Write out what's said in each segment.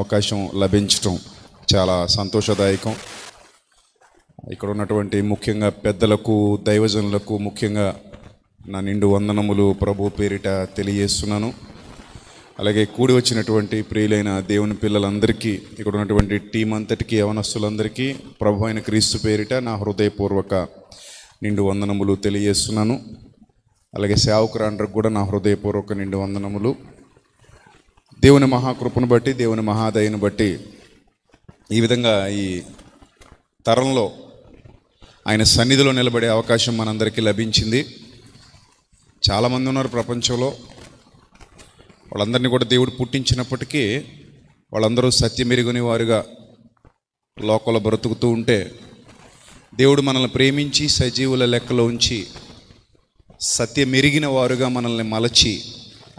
అవకాశం లభించటం చాలా సంతోషదాయకం. ఇక్కడ ఉన్నటువంటి ముఖ్యంగా పెద్దలకు, దైవజనులకు ముఖ్యంగా నా నిండు వందనములు ప్రభు పేరిట తెలియజేస్తున్నాను. అలాగే కూడి వచ్చినటువంటి ప్రియులైన దేవుని పిల్లలందరికీ, ఇక్కడ ఉన్నటువంటి టీం అంతటికీ, యవనస్తులందరికీ ప్రభు అయిన క్రీస్తు పేరిట నా హృదయపూర్వక నిండు వందనములు తెలియజేస్తున్నాను. అలాగే సేవకురాండ్రకు కూడా నా హృదయపూర్వక నిండు వందనములు. దేవుని మహాకృపను బట్టి, దేవుని మహాదయను బట్టి ఈ విధంగా ఈ తరంలో ఆయన సన్నిధిలో నిలబడే అవకాశం మనందరికీ లభించింది. చాలామంది ఉన్నారు ప్రపంచంలో. వాళ్ళందరినీ కూడా దేవుడు పుట్టించినప్పటికీ వాళ్ళందరూ సత్యమెరుగుని వారుగా లోకంలో బ్రతుకుతూ ఉంటే, దేవుడు మనల్ని ప్రేమించి సజీవుల లెక్కలో ఉంచి సత్యమెరిగిన వారుగా మనల్ని మలచి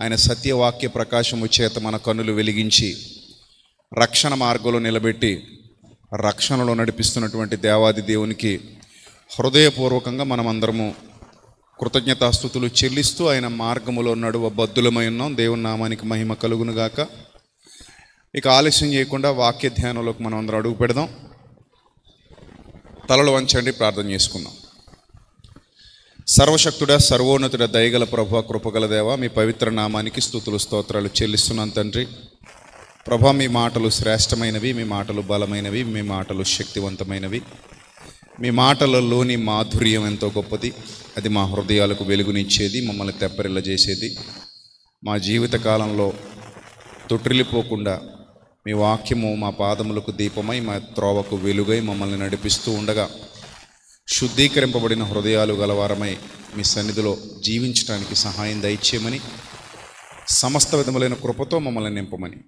ఆయన సత్యవాక్య ప్రకాశము చేత మన కన్నులు వెలిగించి రక్షణ మార్గంలో నిలబెట్టి రక్షణలో నడిపిస్తున్నటువంటి దేవాది దేవునికి హృదయపూర్వకంగా మనమందరము కృతజ్ఞతాస్తుతులు చెల్లిస్తూ ఆయన మార్గములో నడువ బద్దులమై ఉన్నాం. దేవుని నామానికి మహిమ కలుగునుగాక. ఇక ఆలస్యం చేయకుండా వాక్య ధ్యానంలోకి మనం అందరం అడుగు పెడదాం. తలలు వంచండి, ప్రార్థన చేసుకుందాం. సర్వశక్తుడా, సర్వోన్నతుడ, దయగల ప్రభా, కృపగల దేవ, మీ పవిత్ర నామానికి స్తుతులు స్తోత్రాలు చెల్లిస్తున్నాను తండ్రి. ప్రభా, మీ మాటలు శ్రేష్టమైనవి, మీ మాటలు బలమైనవి, మీ మాటలు శక్తివంతమైనవి. మీ మాటలలోని మాధుర్యం ఎంతో గొప్పది. అది మా హృదయాలకు వెలుగునిచ్చేది, మమ్మల్ని తెప్పరిల్ల చేసేది. మా జీవిత కాలంలో తొట్టిల్లిపోకుండా మీ వాక్యము మా పాదములకు దీపమై, మా త్రోవకు వెలుగై మమ్మల్ని నడిపిస్తూ ఉండగా శుద్ధీకరింపబడిన హృదయాలు గలవారమై మీ సన్నిధిలో జీవించడానికి సహాయం దయచేయమని, సమస్త విధములైన కృపతో మమ్మల్ని నింపమని,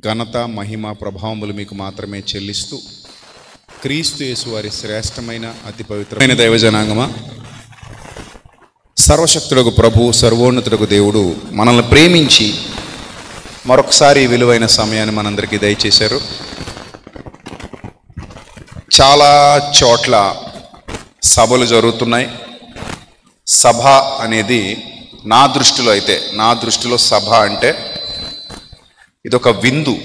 ఘనత, మహిమ, ప్రభావములు మీకు మాత్రమే చెల్లిస్తూ క్రీస్తు యేసు వారి శ్రేష్టమైన అతి పవిత్రమైన దైవజనాంగమా, సర్వశక్తులకు ప్రభు, సర్వోన్నతులకు దేవుడు మనల్ని ప్రేమించి మరొకసారి విలువైన సమయాన్ని మనందరికీ దయచేశారు. చాలా చోట్ల సభలు జరుగుతున్నాయి. సభ అనేది నా దృష్టిలో సభ అంటే ఇదొక విందు.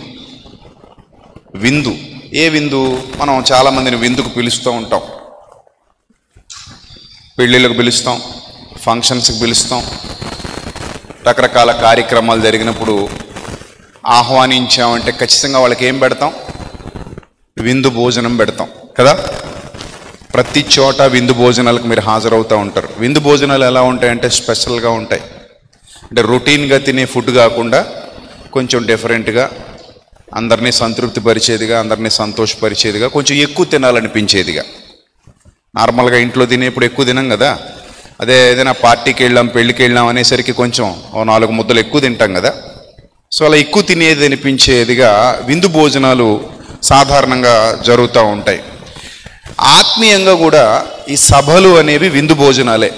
ఏ విందు? మనం చాలామందిని విందుకు పిలుస్తూ ఉంటాం. పెళ్ళిళ్ళకు పిలుస్తాం, ఫంక్షన్స్కి పిలుస్తాం, రకరకాల కార్యక్రమాలు జరిగినప్పుడు ఆహ్వానించామంటే ఖచ్చితంగా వాళ్ళకి ఏం పెడతాం? విందు భోజనం పెడతాం కదా. ప్రతి చోట విందు భోజనాలకు మీరు హాజరవుతూ ఉంటారు. విందు భోజనాలు ఎలా ఉంటాయంటే స్పెషల్గా ఉంటాయి. అంటే రొటీన్గా తినే ఫుడ్ కాకుండా కొంచెం డిఫరెంట్గా, అందరినీ సంతృప్తి పరిచేదిగా, అందరినీ సంతోషపరిచేదిగా, కొంచెం ఎక్కువ తినాలనిపించేదిగా. నార్మల్గా ఇంట్లో తినేప్పుడు ఎక్కువ తినాం కదా. అదే ఏదైనా పార్టీకి వెళ్ళాం, పెళ్ళికి వెళ్ళాం అనేసరికి కొంచెం 4 ముద్దలు ఎక్కువ తింటాం కదా. సో అలా ఎక్కువ తినేది అనిపించేదిగా విందు భోజనాలు సాధారణంగా జరుగుతూ ఉంటాయి. ఆత్మీయంగా కూడా ఈ సభలు అనేవి విందు భోజనాలే.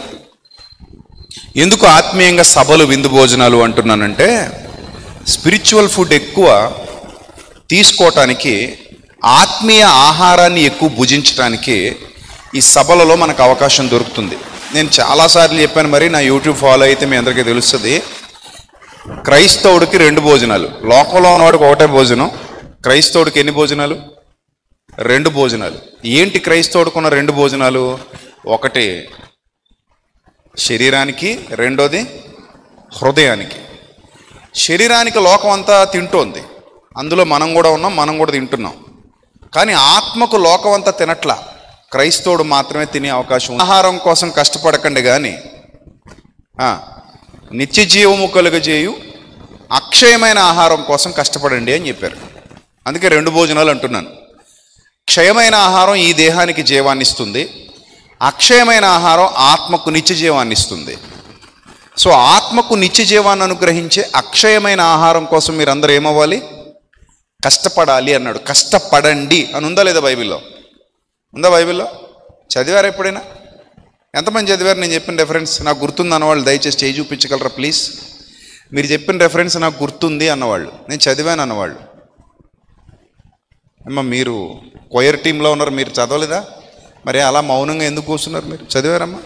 ఎందుకు ఆత్మీయంగా సభలు విందు భోజనాలు అంటున్నానంటే, స్పిరిచువల్ ఫుడ్ ఎక్కువ తీసుకోవటానికి, ఆత్మీయ ఆహారాన్ని ఎక్కువ భుజించడానికి ఈ సభలలో మనకు అవకాశం దొరుకుతుంది. నేను చాలాసార్లు చెప్పాను, మరి నా యూట్యూబ్ ఫాలో అయితే మీ అందరికీ తెలుస్తుంది. క్రైస్తవుడికి 2 భోజనాలు, లోకంలో ఉన్నవాడికి ఒకటే భోజనం. క్రైస్తవుడికి ఎన్ని భోజనాలు? 2 భోజనాలు. ఏంటి క్రైస్తవుడికి ఉన్న 2 భోజనాలు? ఒకటి శరీరానికి, రెండోది హృదయానికి. శరీరానికి లోకం అంతా తింటోంది, అందులో మనం కూడా ఉన్నాం, మనం కూడా తింటున్నాం. కానీ ఆత్మకు లోకం అంతా తినట్లా, క్రైస్తవుడు మాత్రమే తినే అవకాశం. ఆహారం కోసం కష్టపడకండి, కానీ నిత్య జీవము కలుగజేయు అక్షయమైన ఆహారం కోసం కష్టపడండి అని చెప్పారు. అందుకే 2 భోజనాలు అంటున్నాను. క్షయమైన ఆహారం ఈ దేహానికి జీవాన్ని ఇస్తుంది, అక్షయమైన ఆహారం ఆత్మకు నిత్య జీవాన్ని ఇస్తుంది. సో ఆత్మకు నిత్య జీవాన్ని అనుగ్రహించే అక్షయమైన ఆహారం కోసం మీరందరూ ఏమవ్వాలి? కష్టపడాలి అన్నాడు. కష్టపడండి అని ఉందా లేదా బైబిల్లో? ఉందా బైబిల్లో? చదివారా ఎప్పుడైనా? ఎంతమంది చదివారు? నేను చెప్పిన రెఫరెన్స్ నాకు గుర్తుంది అన్నవాళ్ళు దయచేసి చేయి చూపించగలరా ప్లీజ్? మీరు చెప్పిన రెఫరెన్స్ నాకు గుర్తుంది అన్నవాళ్ళు, నేను చదివాను అన్నవాళ్ళు. అమ్మ, మీరు కొయర్ టీంలో ఉన్నారు, మీరు చదవలేదా? మరి అలా మౌనంగా ఎందుకు కూర్చున్నారు? మీరు చదివారమ్మా?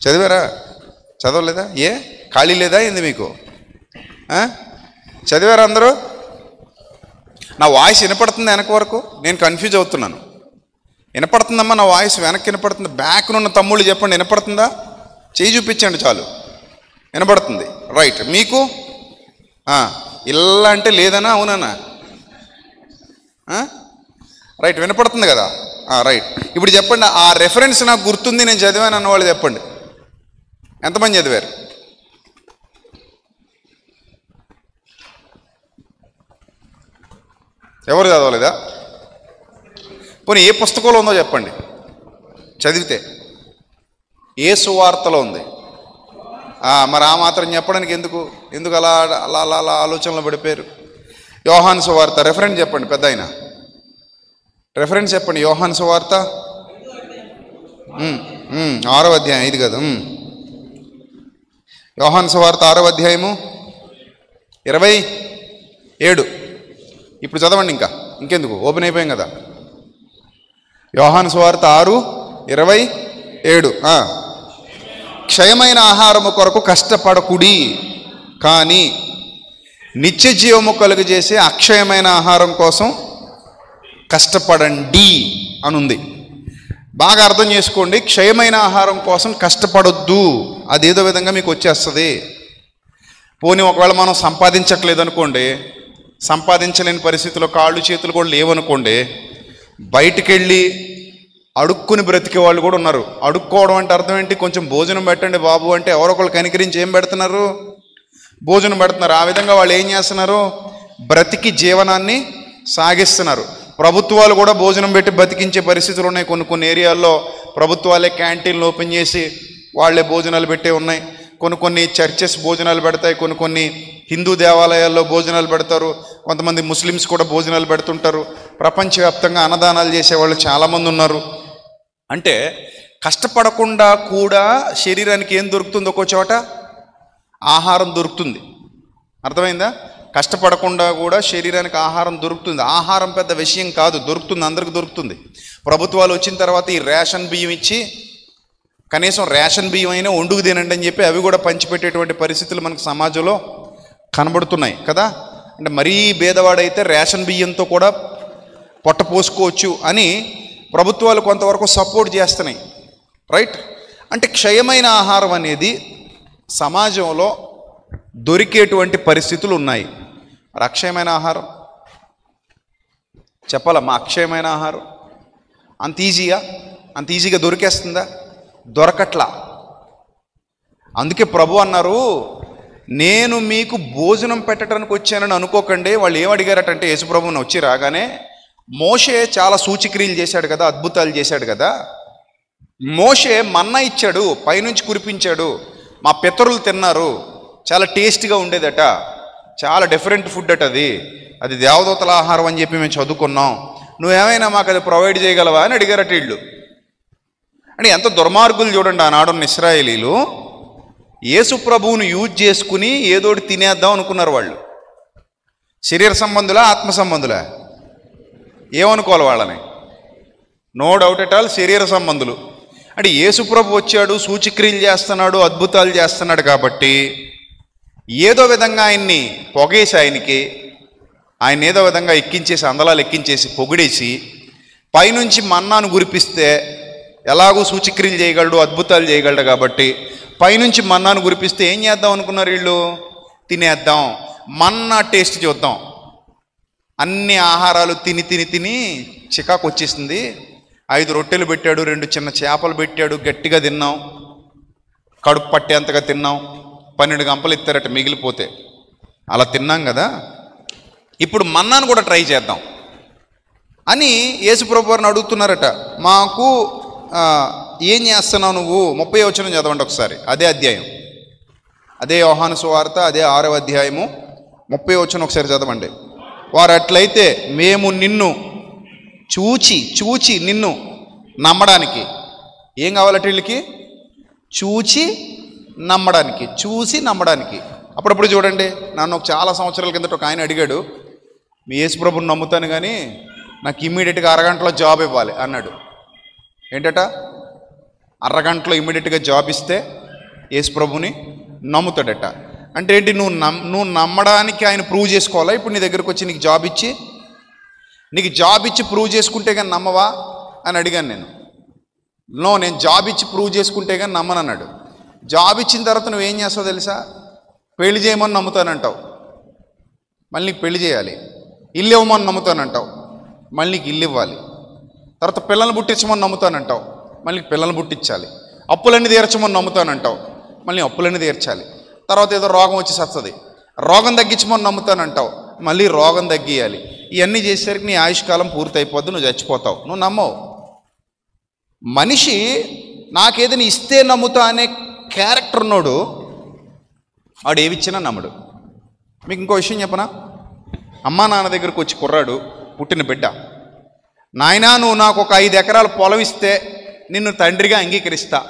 చదివారా? చదవలేదా? ఏ ఖాళీ లేదా ఏంది మీకు? చదివారా అందరూ? నా వాయిస్ వినపడుతుంది వెనక వరకు? నేను కన్ఫ్యూజ్ అవుతున్నాను. వినపడుతుందమ్మా నా వాయిస్? వెనక్కి వినపడుతుంది. బ్యాక్నున్న తమ్ముళ్ళు చెప్పండి, వినపడుతుందా? చేయి చూపించండి చాలు. వినపడుతుంది, రైట్. మీకు ఇలా అంటే లేదనా అవునా? రైట్, వినపడుతుంది కదా, రైట్. ఇప్పుడు చెప్పండి, ఆ రెఫరెన్స్ నాకు గుర్తుంది, నేను చదివాను అన్నవాళ్ళు చెప్పండి. ఎంతమంది చదివారు? ఎవరు చదవలేదా? పోనీ ఏ పుస్తకంలో ఉందో చెప్పండి చదివితే. ఏ సువార్తలో ఉంది? మరి ఆ మాత్రం చెప్పడానికి ఎందుకు అలా అలా అలా అలా ఆలోచనలో పడిపోయారు? యోహాను సువార్త రెఫరెన్స్ చెప్పండి, పెద్ద ఆయన రెఫరెన్స్ చెప్పండి. యోహాను సువార్త 6వ అధ్యాయం, ఇది కదా. యోహాను సువార్త 6వ అధ్యాయము 27. ఇప్పుడు చదవండి, ఇంకెందుకు, ఓపెన్ అయిపోయాం కదా. యోహాను సువార్త 6:27. క్షయమైన ఆహారము కొరకు కష్టపడకుడి, కానీ నిత్య జీవము కలుగజేసే అక్షయమైన ఆహారం కోసం కష్టపడండి అనుంది. బాగా అర్థం చేసుకోండి. క్షయమైన ఆహారం కోసం కష్టపడొద్దు, అదేదో విధంగా మీకు వచ్చేస్తుంది. పోనీ ఒకవేళ మనం సంపాదించట్లేదు అనుకోండి, సంపాదించలేని పరిస్థితిలో కాళ్ళు చేతులు కూడా లేవనుకోండి, బయటికి వెళ్ళి అడుక్కుని బ్రతికే వాళ్ళు కూడా ఉన్నారు. అడుక్కోవడం అంటే అర్థం ఏంటి? కొంచెం భోజనం పెట్టండి బాబు అంటే ఎవరొకళ్ళు కనికరించి ఏం పెడుతున్నారు? భోజనం పెడుతున్నారు. ఆ విధంగా వాళ్ళు ఏం చేస్తున్నారు? బ్రతికి జీవనాన్ని సాగిస్తున్నారు. ప్రభుత్వాలు కూడా భోజనం పెట్టి బతికించే పరిస్థితులు ఉన్నాయి. కొన్ని ఏరియాల్లో ప్రభుత్వాలే క్యాంటీన్లు ఓపెన్ చేసి వాళ్ళే భోజనాలు పెట్టే ఉన్నాయి. కొన్ని చర్చెస్ భోజనాలు పెడతాయి, కొన్ని హిందూ దేవాలయాల్లో భోజనాలు పెడతారు, కొంతమంది ముస్లిమ్స్ కూడా భోజనాలు పెడుతుంటారు. ప్రపంచవ్యాప్తంగా అన్నదానాలు చేసేవాళ్ళు చాలామంది ఉన్నారు. అంటే కష్టపడకుండా కూడా శరీరానికి ఏం దొరుకుతుంది? ఒక్కో చోట ఆహారం దొరుకుతుంది. అర్థమైందా? కష్టపడకుండా కూడా శరీరానికి ఆహారం దొరుకుతుంది. ఆహారం పెద్ద విషయం కాదు, దొరుకుతుంది, అందరికి దొరుకుతుంది. ప్రభుత్వాలు వచ్చిన తర్వాత ఈ రేషన్ బియ్యం ఇచ్చి కనీసం రేషన్ బియ్యం అయినా వండుకు తినండి అని చెప్పి అవి కూడా పంచిపెట్టేటువంటి పరిస్థితులు మనకు సమాజంలో కనబడుతున్నాయి కదా. అంటే మరీ భేదవాడైతే రేషన్ బియ్యంతో కూడా పొట్ట పోసుకోవచ్చు అని ప్రభుత్వాలు కొంతవరకు సపోర్ట్ చేస్తున్నాయి, రైట్. అంటే క్షయమైన ఆహారం అనేది సమాజంలో దొరికేటువంటి పరిస్థితులు ఉన్నాయి. మరి అక్షయమైన ఆహారం చెప్పాలమ్మా, అక్షయమైన ఆహారం అంత ఈజీగా దొరికేస్తుందా? దొరకట్లా. అందుకే ప్రభు అన్నారు, నేను మీకు భోజనం పెట్టడానికి వచ్చానని అనుకోకండి. వాళ్ళు ఏం అడిగారటంటే యేసుప్రభుని వచ్చి రాగానే, మోషే చాలా సూచక్రియలు చేశాడు కదా, అద్భుతాలు చేశాడు కదా, మోషే మన్నా ఇచ్చాడు, పైనుంచి కురిపించాడు, మా పితరులు తిన్నారు, చాలా టేస్ట్గా ఉండేదట, చాలా డిఫరెంట్ ఫుడ్ అట, అది దేవదూతల ఆహారం అని చెప్పి మేము చదువుకున్నాం, నువ్వేమైనా మాకు అది ప్రొవైడ్ చేయగలవా అని అడిగారట వీళ్ళు. అంటే ఎంత దుర్మార్గులు చూడండి ఆనాడున్న ఇశ్రాయేలీలు. యేసు ప్రభువును యూజ్ చేసుకుని ఏదోటి తినేద్దాం అనుకున్నారు వాళ్ళు. శరీర సంబంధులా ఆత్మ సంబంధులా? ఏమనుకోవాలి వాళ్ళని? నో డౌట్ ఎట్ ఆల్ శరీర సంబంధులు. అంటే యేసు ప్రభు వచ్చాడు, సూచక్రియలు చేస్తున్నాడు, అద్భుతాలు చేస్తున్నాడు కాబట్టి ఏదో విధంగా ఆయన్ని పొగేసి ఆయన ఏదో విధంగా ఎక్కించేసి, అందలాలు ఎక్కించేసి, పొగిడేసి, పైనుంచి మన్నాను కురిపిస్తే ఎలాగూ సూచక్రియలు చేయగలడు, అద్భుతాలు చేయగలడు కాబట్టి పైనుంచి మన్నాను కురిపిస్తే ఏం చేద్దాం అనుకున్నారు వీళ్ళు? తినేద్దాం, మన్నా టేస్ట్ చూద్దాం. అన్ని ఆహారాలు తిని చికాకు వచ్చేసింది. 5 రొట్టెలు పెట్టాడు, 2 చిన్న చేపలు పెట్టాడు, గట్టిగా తిన్నాం, కడుపు పట్టేంతగా తిన్నాం, 12 గంపలు ఇస్తారట మిగిలిపోతే. అలా తిన్నాం కదా, ఇప్పుడు మన్నాను కూడా ట్రై చేద్దాం అని యేసుప్రభు వారిని అడుగుతున్నారట. మాకు ఏం చేస్తున్నావు నువ్వు? 30వ వచనం చదవండి ఒకసారి, అదే అధ్యాయం, అదే యోహాను సువార్త, అదే 6వ అధ్యాయము 30వ వచనం ఒకసారి చదవండి. వారు అట్లయితే మేము నిన్ను చూచి నిన్ను నమ్మడానికి, ఏం కావాలట వీళ్ళకి? చూసి నమ్మడానికి. అప్పుడప్పుడు చూడండి, నన్ను చాలా సంవత్సరాల కిందట ఒక ఆయన అడిగాడు, మీ యేసుప్రభుని నమ్ముతాను కానీ నాకు ఇమ్మీడియట్గా అరగంటలో జాబ్ ఇవ్వాలి అన్నాడు. ఏంటట? అరగంటలో ఇమ్మీడియట్గా జాబ్ ఇస్తే యేసుప్రభుని నమ్ముతాడట. అంటే ఏంటి? నువ్వు నమ్మడానికి ఆయన ప్రూవ్ చేసుకోవాలా? ఇప్పుడు నీ దగ్గరకు వచ్చి నీకు జాబ్ ఇచ్చి నీకు జాబ్ ఇచ్చి ప్రూవ్ చేసుకుంటే కానీ నమ్మవా అని అడిగాను నేను. నేను జాబ్ ఇచ్చి ప్రూవ్ చేసుకుంటే కానీ నమ్మను అన్నాడు. జాబ్ ఇచ్చిన తర్వాత నువ్వేం చేస్తావు తెలుసా? పెళ్లి చేయమని నమ్ముతానంటావు, మళ్ళీ నీకు పెళ్లి చేయాలి. ఇల్లు ఇవ్వమని నమ్ముతానంటావు, మళ్ళీ నీకు ఇల్లు ఇవ్వాలి. తర్వాత పిల్లల్ని పుట్టించమని నమ్ముతానంటావు, మళ్ళీ పిల్లల్ని పుట్టించాలి. అప్పులన్నీ తీర్చమని నమ్ముతానంటావు, మళ్ళీ అప్పులన్నీ తీర్చాలి. తర్వాత ఏదో రోగం వచ్చి వస్తుంది, రోగం తగ్గించమని నమ్ముతానంటావు, మళ్ళీ రోగం తగ్గియాలి. ఇవన్నీ చేసేసరికి నీ ఆయుష్కాలం పూర్తయిపోద్ది, నువ్వు చచ్చిపోతావు. నువ్వు నమ్మవు. మనిషి నాకేదైనా ఇస్తే నమ్ముతా అనే క్యారెక్టర్ ఉన్నాడు, వాడు ఏవిచ్చినా నమ్మడు. మీకు ఇంకో విషయం చెప్పనా? అమ్మా నాన్న దగ్గరకు వచ్చి కుర్రాడు, పుట్టిన బిడ్డ, నాయనా నువ్వు నాకు ఒక 5 ఎకరాల పొలం ఇస్తే నిన్ను తండ్రిగా అంగీకరిస్తా,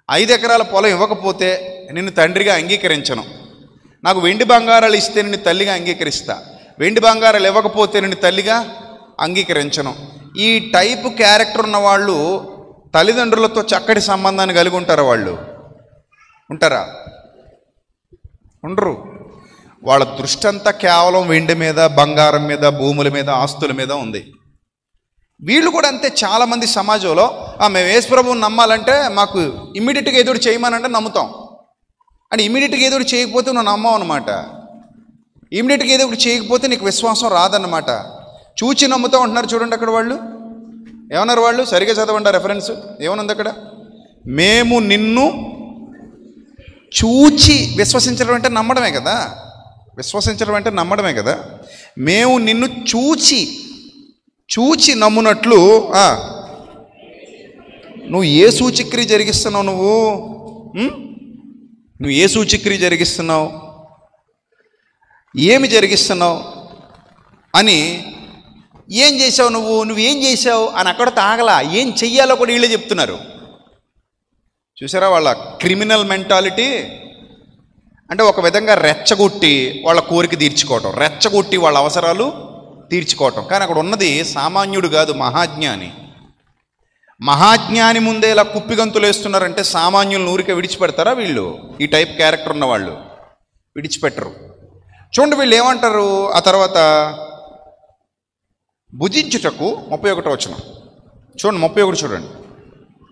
5 ఎకరాల పొలం ఇవ్వకపోతే నిన్ను తండ్రిగా అంగీకరించను, నాకు వెండి బంగారాలు ఇస్తే నిన్ను తల్లిగా అంగీకరిస్తా, వెండి బంగారాలు ఇవ్వకపోతే నిన్ను తల్లిగా అంగీకరించను. ఈ టైపు క్యారెక్టర్ ఉన్న వాళ్ళు తల్లిదండ్రులతో చక్కటి సంబంధాన్ని కలిగి ఉంటారా? వాళ్ళు ఉంటారా? ఉండరు. వాళ్ళ దృష్టి అంతా కేవలం వెండి మీద, బంగారం మీద, భూముల మీద, ఆస్తుల మీద ఉంది. వీళ్ళు కూడా అంతే. చాలామంది సమాజంలో మేము యేసు ప్రభువుని నమ్మాలంటే మాకు ఇమ్మీడియట్గా ఎదురు చేయమనంటే నమ్ముతాం, అని ఇమ్మీడియట్గా ఎదురు చేయకపోతే నువ్వు నమ్మవు అనమాట. ఇమ్మీడియట్గా ఎదురు చేయకపోతే నీకు విశ్వాసం రాదన్నమాట. చూచి నమ్ముతూ ఉంటున్నారు. చూడండి అక్కడ వాళ్ళు ఏమన్నారు? వాళ్ళు సరిగా చదవండి రెఫరెన్స్ ఏమనుంది అక్కడ? మేము నిన్ను చూచి, విశ్వసించడం అంటే నమ్మడమే కదా, విశ్వసించడం అంటే నమ్మడమే కదా. మేము నిన్ను చూచి నమ్మునట్లు నువ్వు ఏ సూచక్రియ జరిగిస్తున్నావు? నువ్వు ఏ సూచక్రియ జరిగిస్తున్నావు, ఏమి జరిగిస్తున్నావు అని, ఏం చేసావు నువ్వేం చేసావు అని అక్కడ తాగలా, ఏం చెయ్యాలో కూడా వీళ్ళే చెప్తున్నారు. చూసారా వాళ్ళ క్రిమినల్ మెంటాలిటీ? అంటే ఒక విధంగా రెచ్చగొట్టి వాళ్ళ కోరిక తీర్చుకోవటం, రెచ్చగొట్టి వాళ్ళ అవసరాలు తీర్చుకోవటం. కానీ అక్కడ ఉన్నది సామాన్యుడు కాదు, మహాజ్ఞాని. మహాజ్ఞాని ముందే ఇలా కుప్పిగంతులు వేస్తున్నారంటే సామాన్యులను ఊరికే విడిచిపెడతారా వీళ్ళు? ఈ టైప్ క్యారెక్టర్ ఉన్న వాళ్ళు విడిచిపెట్టరు. చూడండి వీళ్ళు ఏమంటారు ఆ తర్వాత, భుజించుటకు 31వ వచనం చూడండి, 31 చూడండి.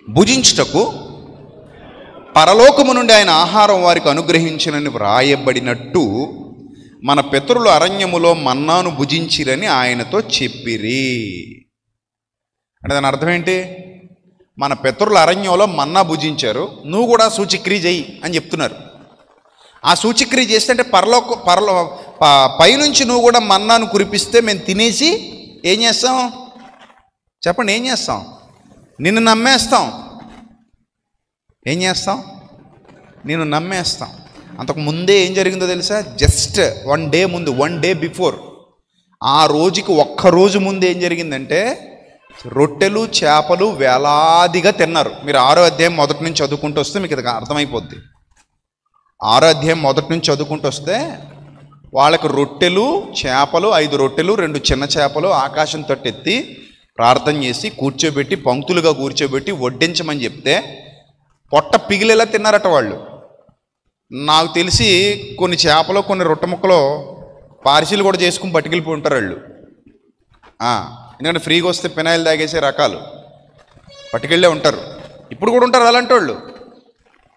భుజించుటకు పరలోకము నుండి ఆయన ఆహారం వారికి అనుగ్రహించినని వ్రాయబడినట్టు మన పితరులు అరణ్యములో మన్నాను భుజించిరని ఆయనతో చెప్పిరి. అంటే దాని అర్థం ఏంటి? మన పితరులు అరణ్యంలో మన్నా భుజించారు, నువ్వు కూడా సూచక్రియ చెయ్యి అని చెప్తున్నారు. ఆ సూచక్రియ చేస్తే అంటే పైనుంచి నువ్వు కూడా మన్నాను కురిపిస్తే మేము తినేసి ఏం చేస్తాం చెప్పండి? ఏం చేస్తాం? నిన్ను నమ్మేస్తాం. ఏం చేస్తాం? నిన్ను నమ్మేస్తాం. అంతకు ముందే ఏం జరిగిందో తెలుసా? జస్ట్ 1 డే ముందు, 1 డే బిఫోర్, ఆ రోజుకి ఒక్కరోజు ముందు ఏం జరిగిందంటే రొట్టెలు చేపలు వేలాదిగా తిన్నారు. మీరు 6వ అధ్యాయం మొదటి నుంచి చదువుకుంటూ వస్తే మీకు ఇది అర్థమైపోద్ది. 6వ అధ్యాయం మొదటి నుంచి చదువుకుంటూ వస్తే వాళ్ళకి రొట్టెలు చేపలు, 5 రొట్టెలు 2 చిన్న చేపలు ఆకాశం తట్టెత్తి ప్రార్థన చేసి కూర్చోబెట్టి, పంక్తులుగా కూర్చోబెట్టి వడ్డించమని చెప్తే పొట్ట పిగిలేలా తిన్నారట వాళ్ళు. నాకు తెలిసి కొన్ని చేపలు కొన్ని రొట్టె ముక్కలు పార్సిల్ కూడా చేసుకుని పట్టుకెళ్ళిపోయి ఉంటారు వాళ్ళు. ఎందుకంటే ఫ్రీగా వస్తే పినాయిల్ తాగేసే రకాలు పట్టుకెళ్ళే ఉంటారు. ఇప్పుడు కూడా ఉంటారు అలాంటి వాళ్ళు.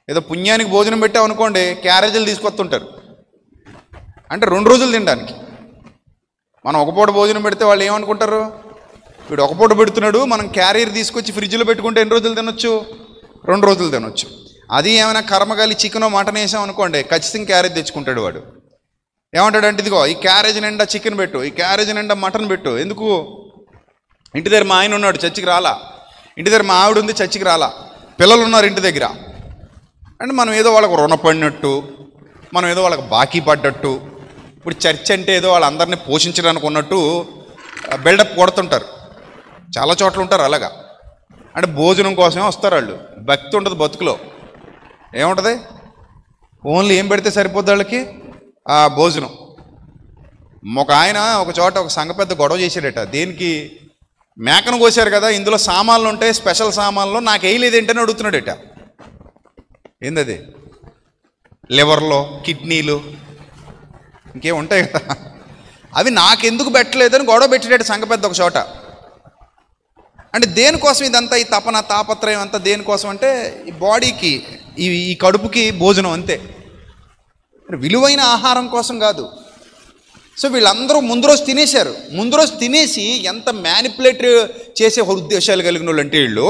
ఏదో పుణ్యానికి భోజనం పెట్టామనుకోండి, క్యారేజీలు తీసుకొస్తుంటారు. అంటే 2 రోజులు తినడానికి. మనం ఒక పూట భోజనం పెడితే వాళ్ళు ఏమనుకుంటారు? వీడు ఒక పూట పెడుతున్నాడు, మనం క్యారియర్ తీసుకొచ్చి ఫ్రిడ్జ్లో పెట్టుకుంటే ఎన్ని రోజులు తినొచ్చు? 2 రోజులు తినొచ్చు. అది ఏమైనా కర్మగాలి చికెనో మటన్ వేసాం అనుకోండి, ఖచ్చితంగా క్యారేజ్ తెచ్చుకుంటాడు వాడు. ఏమంటాడంటే, ఇదిగో ఈ క్యారేజ్ నిండా చికెన్ పెట్టు, ఈ క్యారేజ్ నిండా మటన్ పెట్టు. ఎందుకు? ఇంటి దగ్గర మా ఆయన ఉన్నాడు, చర్చికి రాలా. ఇంటి దగ్గర మా ఆవిడ ఉంది, చర్చికి రాలా. పిల్లలు ఉన్నారు ఇంటి దగ్గర. అంటే మనం ఏదో వాళ్ళకు రుణపడినట్టు, మనం ఏదో వాళ్ళకి బాకీ పడ్డట్టు, ఇప్పుడు చర్చ్ అంటే ఏదో వాళ్ళందరినీ పోషించడానికి ఉన్నట్టు బిల్డప్ కొడుతుంటారు. చాలా చోట్ల ఉంటారు అలాగా. అంటే భోజనం కోసమే వస్తారు వాళ్ళు. భక్తి ఉండదు బతుకులో. ఏముంటుంది? ఓన్లీ ఏం పెడితే సరిపోద్ది వాళ్ళకి? ఆ భోజనం. ఒక ఆయన ఒక చోట ఒక సంఘ పెద్ద గొడవ చేశాడట. దేనికి? మేకను కోసారు కదా, ఇందులో సామాన్లు ఉంటాయి, స్పెషల్ సామాన్లు, నాకు వేయలేదు ఏంటని అడుగుతున్నాడట. ఏందది? లివర్లో కిడ్నీలు ఇంకేం ఉంటాయి కదా, అవి నాకెందుకు పెట్టలేదని గొడవ పెట్టేటట్టు సంఘ పెద్ద ఒక చోట. అంటే దేనికోసం ఇదంతా, ఈ తపన తాపత్రయం అంతా దేనికోసం అంటే ఈ బాడీకి, ఈ కడుపుకి భోజనం అంతే, విలువైన ఆహారం కోసం కాదు. సో వీళ్ళందరూ ముందు రోజు తినేశారు. ముందు రోజు తినేసి ఎంత మ్యానిపులేట్ చేసే ఉద్దేశాలు కలిగిన వాళ్ళు అంటే వీళ్ళు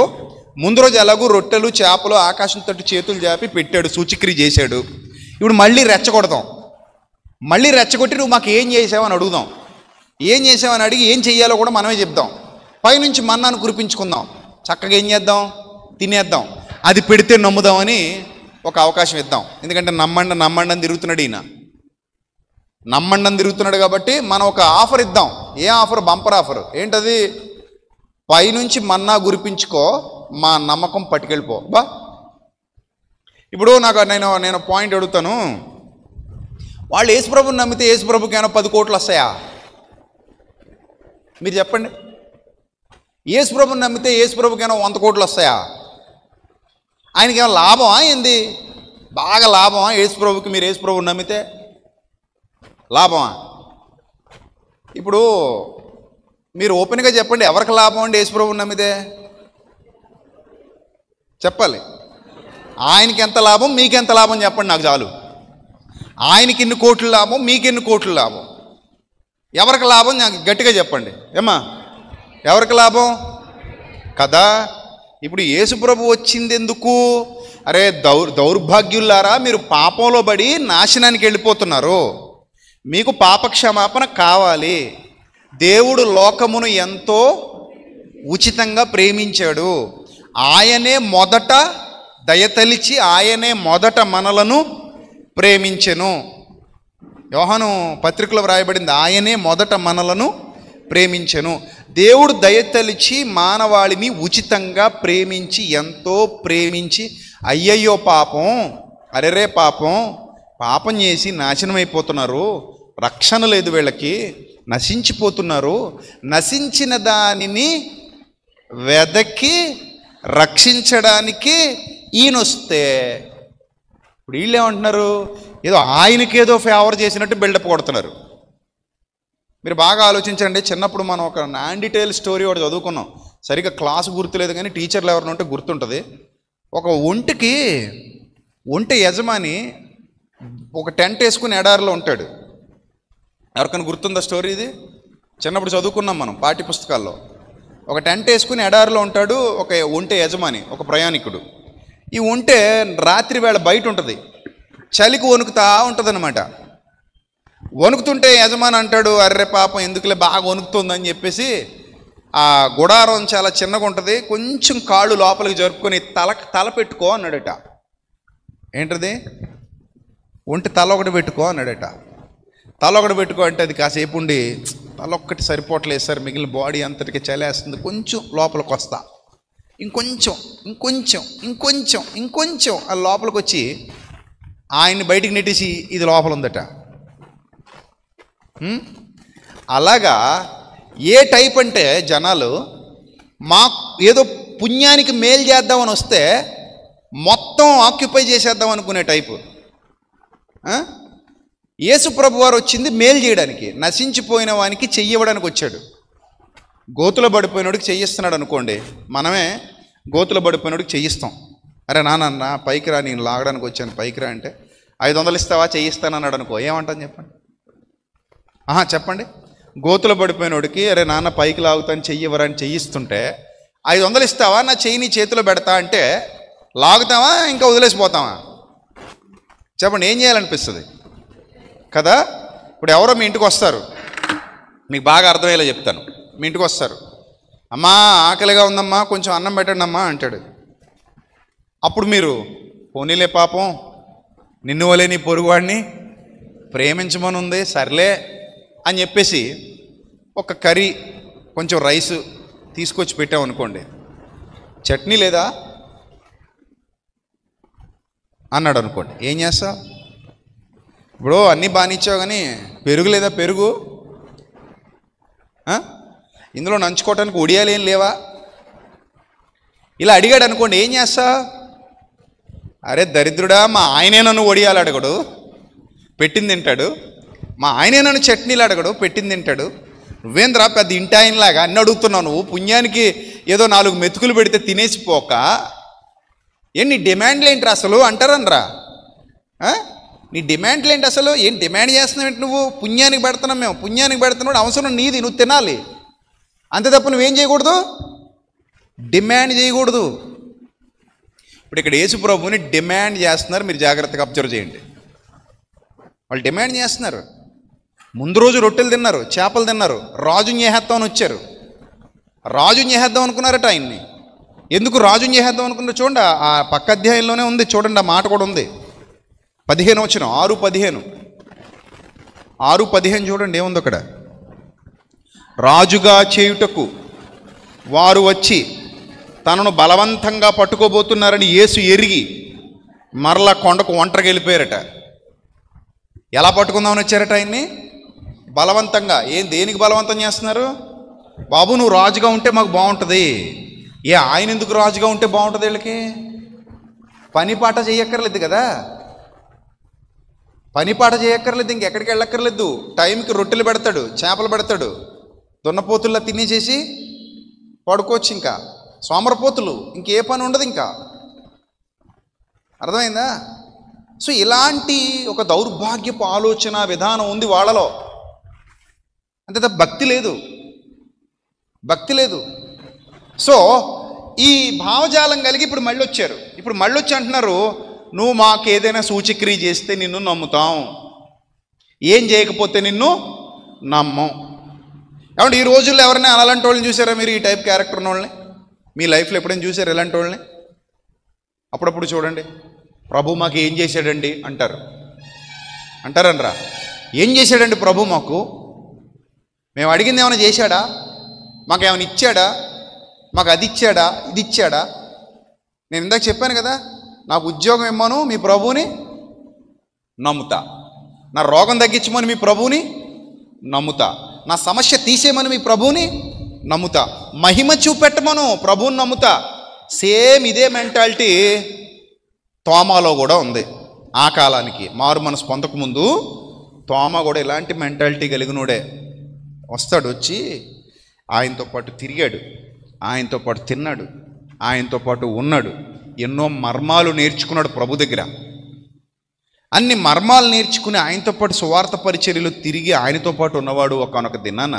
ముందు రోజు ఎలాగూ రొట్టెలు చేపలు ఆకాశం తట్టు చేతులు చాపి పెట్టాడు, సూచిక్రియ చేశాడు. ఇప్పుడు మళ్ళీ రెచ్చగొడదాం. మళ్ళీ రెచ్చగొట్టి నువ్వు మాకు ఏం చేసావని అడుగుదాం. ఏం చేసావని అడిగి ఏం చెయ్యాలో కూడా మనమే చెప్దాం. పైనుంచి మన్నాను కురిపించుకుందాం, చక్కగా ఏం చేద్దాం, తినేద్దాం, అది పెడితే నమ్ముదామని ఒక అవకాశం ఇద్దాం. ఎందుకంటే నమ్మండి అని తిరుగుతున్నాడు ఈయన, నమ్మండి అని తిరుగుతున్నాడు కాబట్టి మనం ఒక ఆఫర్ ఇద్దాం. ఏ ఆఫర్? Bumper offer. ఏంటది? పైనుంచి మన్నా కురిపించుకో, మా నమ్మకం పట్టుకెళ్ళిపో. బా ఇప్పుడు నేను పాయింట్ అడుగుతాను. వాళ్ళు యేసుప్రభుని నమ్మితే యేసుప్రభుకి ఏమైనా 10 కోట్లు వస్తాయా? మీరు చెప్పండి. యేసుప్రభుని నమ్మితే యేసుప్రభుకి ఏమైనా 100 కోట్లు వస్తాయా? ఆయనకి ఏమైనా లాభమా ఏంది? బాగా లాభమా యేసుప్రభుకి? మీరు యేసుప్రభుని నమ్మితే లాభమా? ఇప్పుడు మీరు ఓపెన్గా చెప్పండి, ఎవరికి లాభం అండి యేసుప్రభుని నమ్మితే? చెప్పాలి. ఆయనకి ఎంత లాభం, మీకెంత లాభం చెప్పండి, నాకు చాలు. ఆయనకి ఎన్ని కోట్లు లాభం, మీకెన్ని కోట్లు లాభం, ఎవరికి లాభం నాకు గట్టిగా చెప్పండి. ఏమ్మా, ఎవరికి లాభం కదా? ఇప్పుడు యేసుప్రభు వచ్చింది ఎందుకు? అరే దౌర్భాగ్యులారా, మీరు పాపంలో పడి నాశనానికి వెళ్ళిపోతున్నారు, మీకు పాపక్షమాపణ కావాలి. దేవుడు లోకమును ఎంతో ఉచితంగా ప్రేమించాడు. ఆయనే మొదట దయతలిచి ఆయనే మొదట మనలను ప్రేమించెను. యోహాను పత్రికలో వ్రాయబడింది, ఆయనే మొదట మనలను ప్రేమించెను. దేవుడు దయతలిచి మానవాళిని ఉచితంగా ప్రేమించి, ఎంతో ప్రేమించి, అయ్యయ్యో పాపం, అరెరే పాపం చేసి నాశనమైపోతున్నారు, రక్షణ లేదు వీళ్ళకి, నశించిపోతున్నారు, నశించిన దానిని వెదకి రక్షించడానికి ఈయనొస్తే, ఇప్పుడు వీళ్ళు ఏమంటున్నారు? ఏదో ఆయనకేదో ఫేవర్ చేసినట్టు బిల్డప్ కొడుతున్నారు. మీరు బాగా ఆలోచించండి. చిన్నప్పుడు మనం ఒక నాన్ డీటెయిల్ స్టోరీ ఒకటి చదువుకున్నాం, సరిగ్గా క్లాసు గుర్తులేదు కానీ టీచర్లు ఎవరిని ఉంటే గుర్తుంటుంది. ఒక ఒంటె యజమాని ఒక టెంట్ వేసుకుని ఎడారిలో ఉంటాడు. ఎవరికైనా గుర్తుందా స్టోరీ? ఇది చిన్నప్పుడు చదువుకున్నాం మనం పాఠ్య పుస్తకాల్లో. ఒక టెంట్ వేసుకుని ఎడారిలో ఉంటాడు ఒక ఒంటె యజమాని, ఒక ప్రయాణికుడు. ఈ ఒంటె రాత్రి వేళ బయట ఉంటుంది, చలికి వణుకుతా ఉంటుంది అనమాట. వణుకుతుంటే యజమాని అంటాడు, అర్రే పాపం ఎందుకులే, బాగా వణుకుతుందని చెప్పేసి ఆ గుడారం చాలా చిన్నగా ఉంటుంది, కొంచెం కాళ్ళు లోపలికి జరుపుకొని తల పెట్టుకో అన్నాడట. ఏంటది? ఒంటి తల ఒకటి పెట్టుకో అన్నాడట. తల ఒకటి పెట్టుకో అంటే అది కాసేపు ఉండి, తల ఒక్కటి సరిపోవట్లేదు సార్, మిగిలిన బాడీ అంతటికి చలేస్తుంది, కొంచెం లోపలికి వస్తా, ఇంకొంచెం ఆ లోపలికి వచ్చి ఆయన్ని బయటికి నెట్టేసి ఇది లోపల ఉందట. అలాగా ఏ టైప్ అంటే జనాలు ఏదో పుణ్యానికి మేలు చేద్దామని వస్తే మొత్తం ఆక్యుపై చేసేద్దాం అనుకునే టైపు. యేసుప్రభు వారు వచ్చింది మేలు చేయడానికి, నశించిపోయిన వానికి చెయ్యవడానికి వచ్చాడు. గోతులో పడిపోయినోడికి చెయ్యిస్తున్నాడు అనుకోండి, మనమే గోతులో పడిపోయినోడికి చెయ్యిస్తాం. అరే నాన్న పైకి రా, నేను లాగడానికి వచ్చాను, పైకి రా అంటే 500 ఇస్తావా, చెయ్యిస్తానన్నాడు అనుకో, ఏమంటాను చెప్పండి? చెప్పండి. గోతులో పడిపోయినోడికి అరే నాన్న పైకి లాగుతాను చెయ్యవరని చెయ్యిస్తుంటే 500 ఇస్తావా, నా చెయ్యి నీ చేతిలో పెడతా అంటే లాగుతావా, ఇంకా వదిలేసిపోతావా? చెప్పండి, ఏం చేయాలనిపిస్తుంది కదా? ఇప్పుడు ఎవరో మీ ఇంటికి వస్తారు, మీకు బాగా అర్థమయ్యేలా చెప్తాను. మీ ఇంటికి వస్తారు, అమ్మా ఆకలిగా ఉందమ్మా, కొంచెం అన్నం పెట్టండి అమ్మా అంటాడు. అప్పుడు మీరు పోనీలే పాపం, నిన్ను వలే నీ పొరుగువాడిని ప్రేమించమని ఉంది, సర్లే అని చెప్పేసి ఒక కర్రీ, కొంచెం రైసు తీసుకొచ్చి పెట్టామనుకోండి, చట్నీ లేదా అన్నాడు అనుకోండి, ఏం చేస్తావు? ఇప్పుడు అన్నీ బానిచ్చావు కానీ పెరుగు లేదా, పెరుగు ఇందులో నంచుకోవటానికి ఒడియాలు ఏం లేవా? ఇలా అడిగాడు అనుకోండి, ఏం చేస్తా? అరే దరిద్రుడా, మా ఆయనే నన్ను ఒడియాలు అడగడు, పెట్టింది తింటాడు, మా ఆయనే నన్ను చట్నీలు అడగడు, పెట్టింది తింటాడు. నువ్వేంద్రా పెద్ద ఇంటి ఆయనలాగా అన్ని అడుగుతున్నావు. నువ్వు పుణ్యానికి ఏదో 4 మెతుకులు పెడితే తినేసిపోక నీ డిమాండ్లు ఏంటి అసలు అంటారనరా? నీ డిమాండ్లు ఏంటి అసలు? ఏం డిమాండ్ చేస్తున్నావు ఏంటి? నువ్వు పుణ్యానికి పెడుతున్నాం, మేము పుణ్యానికి పెడుతున్నాడు, అవసరం నీది, నువ్వు తినాలి అంతే తప్ప నువ్వేం చేయకూడదు, డిమాండ్ చేయకూడదు. ఇప్పుడు ఇక్కడ యేసు ప్రభువుని డిమాండ్ చేస్తున్నారు, మీరు జాగ్రత్తగా అబ్జర్వ్ చేయండి. వాళ్ళు డిమాండ్ చేస్తున్నారు. ముందు రోజు రొట్టెలు తిన్నారు, చేపలు తిన్నారు, రాజుని చేసేద్దామని వచ్చారు. రాజుని చేసేద్దాం అనుకున్నారట ఆయన్ని. ఎందుకు రాజుని చేసేద్దాం అనుకున్నారు? చూడండి, ఆ పక్క అధ్యాయంలోనే ఉంది, చూడండి, ఆ మాట కూడా ఉంది. 15 వచ్చిన 6:15 చూడండి ఏముంది అక్కడ. రాజుగా చేయుటకు వారు వచ్చి తనను బలవంతంగా పట్టుకోబోతున్నారని యేసు ఎరిగి మరలా కొండకు ఒంటరికి వెళ్ళిపోయారట. ఎలా పట్టుకుందామని వచ్చారట ఆయన్ని? బలవంతంగా. దేనికి బలవంతం చేస్తున్నారు? బాబు నువ్వు రాజుగా ఉంటే మాకు బాగుంటుంది. ఆయన ఎందుకు రాజుగా ఉంటే బాగుంటుంది? వీళ్ళకి పని పాట చేయక్కర్లేదు కదా, పని పాట చేయక్కర్లేదు, ఇంకెక్కడికి వెళ్ళక్కర్లేదు. టైంకి రొట్టెలు పెడతాడు, చేపలు పెడతాడు, దున్నపోతుల్లో తినేసేసి పడుకోవచ్చు. ఇంకా సోమరపోతులు, ఇంకే పని ఉండదు ఇంకా. అర్థమైందా? సో ఇలాంటి ఒక దౌర్భాగ్యపు ఆలోచన విధానం ఉంది వాళ్ళలో. అంతే తప్ప భక్తి లేదు, భక్తి లేదు. సో ఈ భావజాలం కలిగి ఇప్పుడు మళ్ళీ వచ్చారు. ఇప్పుడు మళ్ళీ వచ్చి అంటున్నారు, నువ్వు మాకు ఏదైనా సూచక్రియ చేస్తే నిన్ను నమ్ముతాం, ఏం చేయకపోతే నిన్ను నమ్మం. ఏమంటే ఈ రోజుల్లో ఎవరైనా అలాంటి వాళ్ళని చూసారా మీరు? ఈ టైప్ క్యారెక్టర్ ఉన్న వాళ్ళని మీ లైఫ్లో ఎప్పుడైనా చూసారు? ఇలాంటి వాళ్ళని అప్పుడప్పుడు చూడండి. ప్రభు మాకు ఏం చేశాడండి అంటారనరా? ఏం చేశాడండి ప్రభు మాకు? మేము అడిగింది ఏమైనా చేశాడా? మాకేమైనా ఇచ్చాడా? మాకు అది ఇచ్చాడా, ఇది ఇచ్చాడా? నేను ఇందాక చెప్పాను కదా, నాకు ఉద్యోగం ఇమ్మను మీ ప్రభువుని నమ్ముతా, నా రోగం తగ్గించమని మీ ప్రభువుని నమ్ముతా, నా సమస్య తీసేయమని మీ ప్రభువుని నమ్ముతా, మహిమ చూపెట్టమను ప్రభువుని నమ్ముతా. సేమ్ ఇదే మెంటాలిటీ తోమాలో కూడా ఉంది. ఆ కాలానికి మారు మనసు పొందకముందు తోమా కూడా ఇలాంటి మెంటాలిటీ కలిగినోడే. వస్తాడు, వచ్చి ఆయనతో పాటు తిరిగాడు, ఆయనతో పాటు తిన్నాడు, ఆయనతో పాటు ఉన్నాడు, ఎన్నో మర్మాలు నేర్చుకున్నాడు ప్రభు దగ్గర. అన్ని మర్మాలు నేర్చుకుని ఆయనతో పాటు సువార్త పరిచర్యలు తిరిగి ఆయనతో పాటు ఉన్నవాడు ఒకానొక దినాన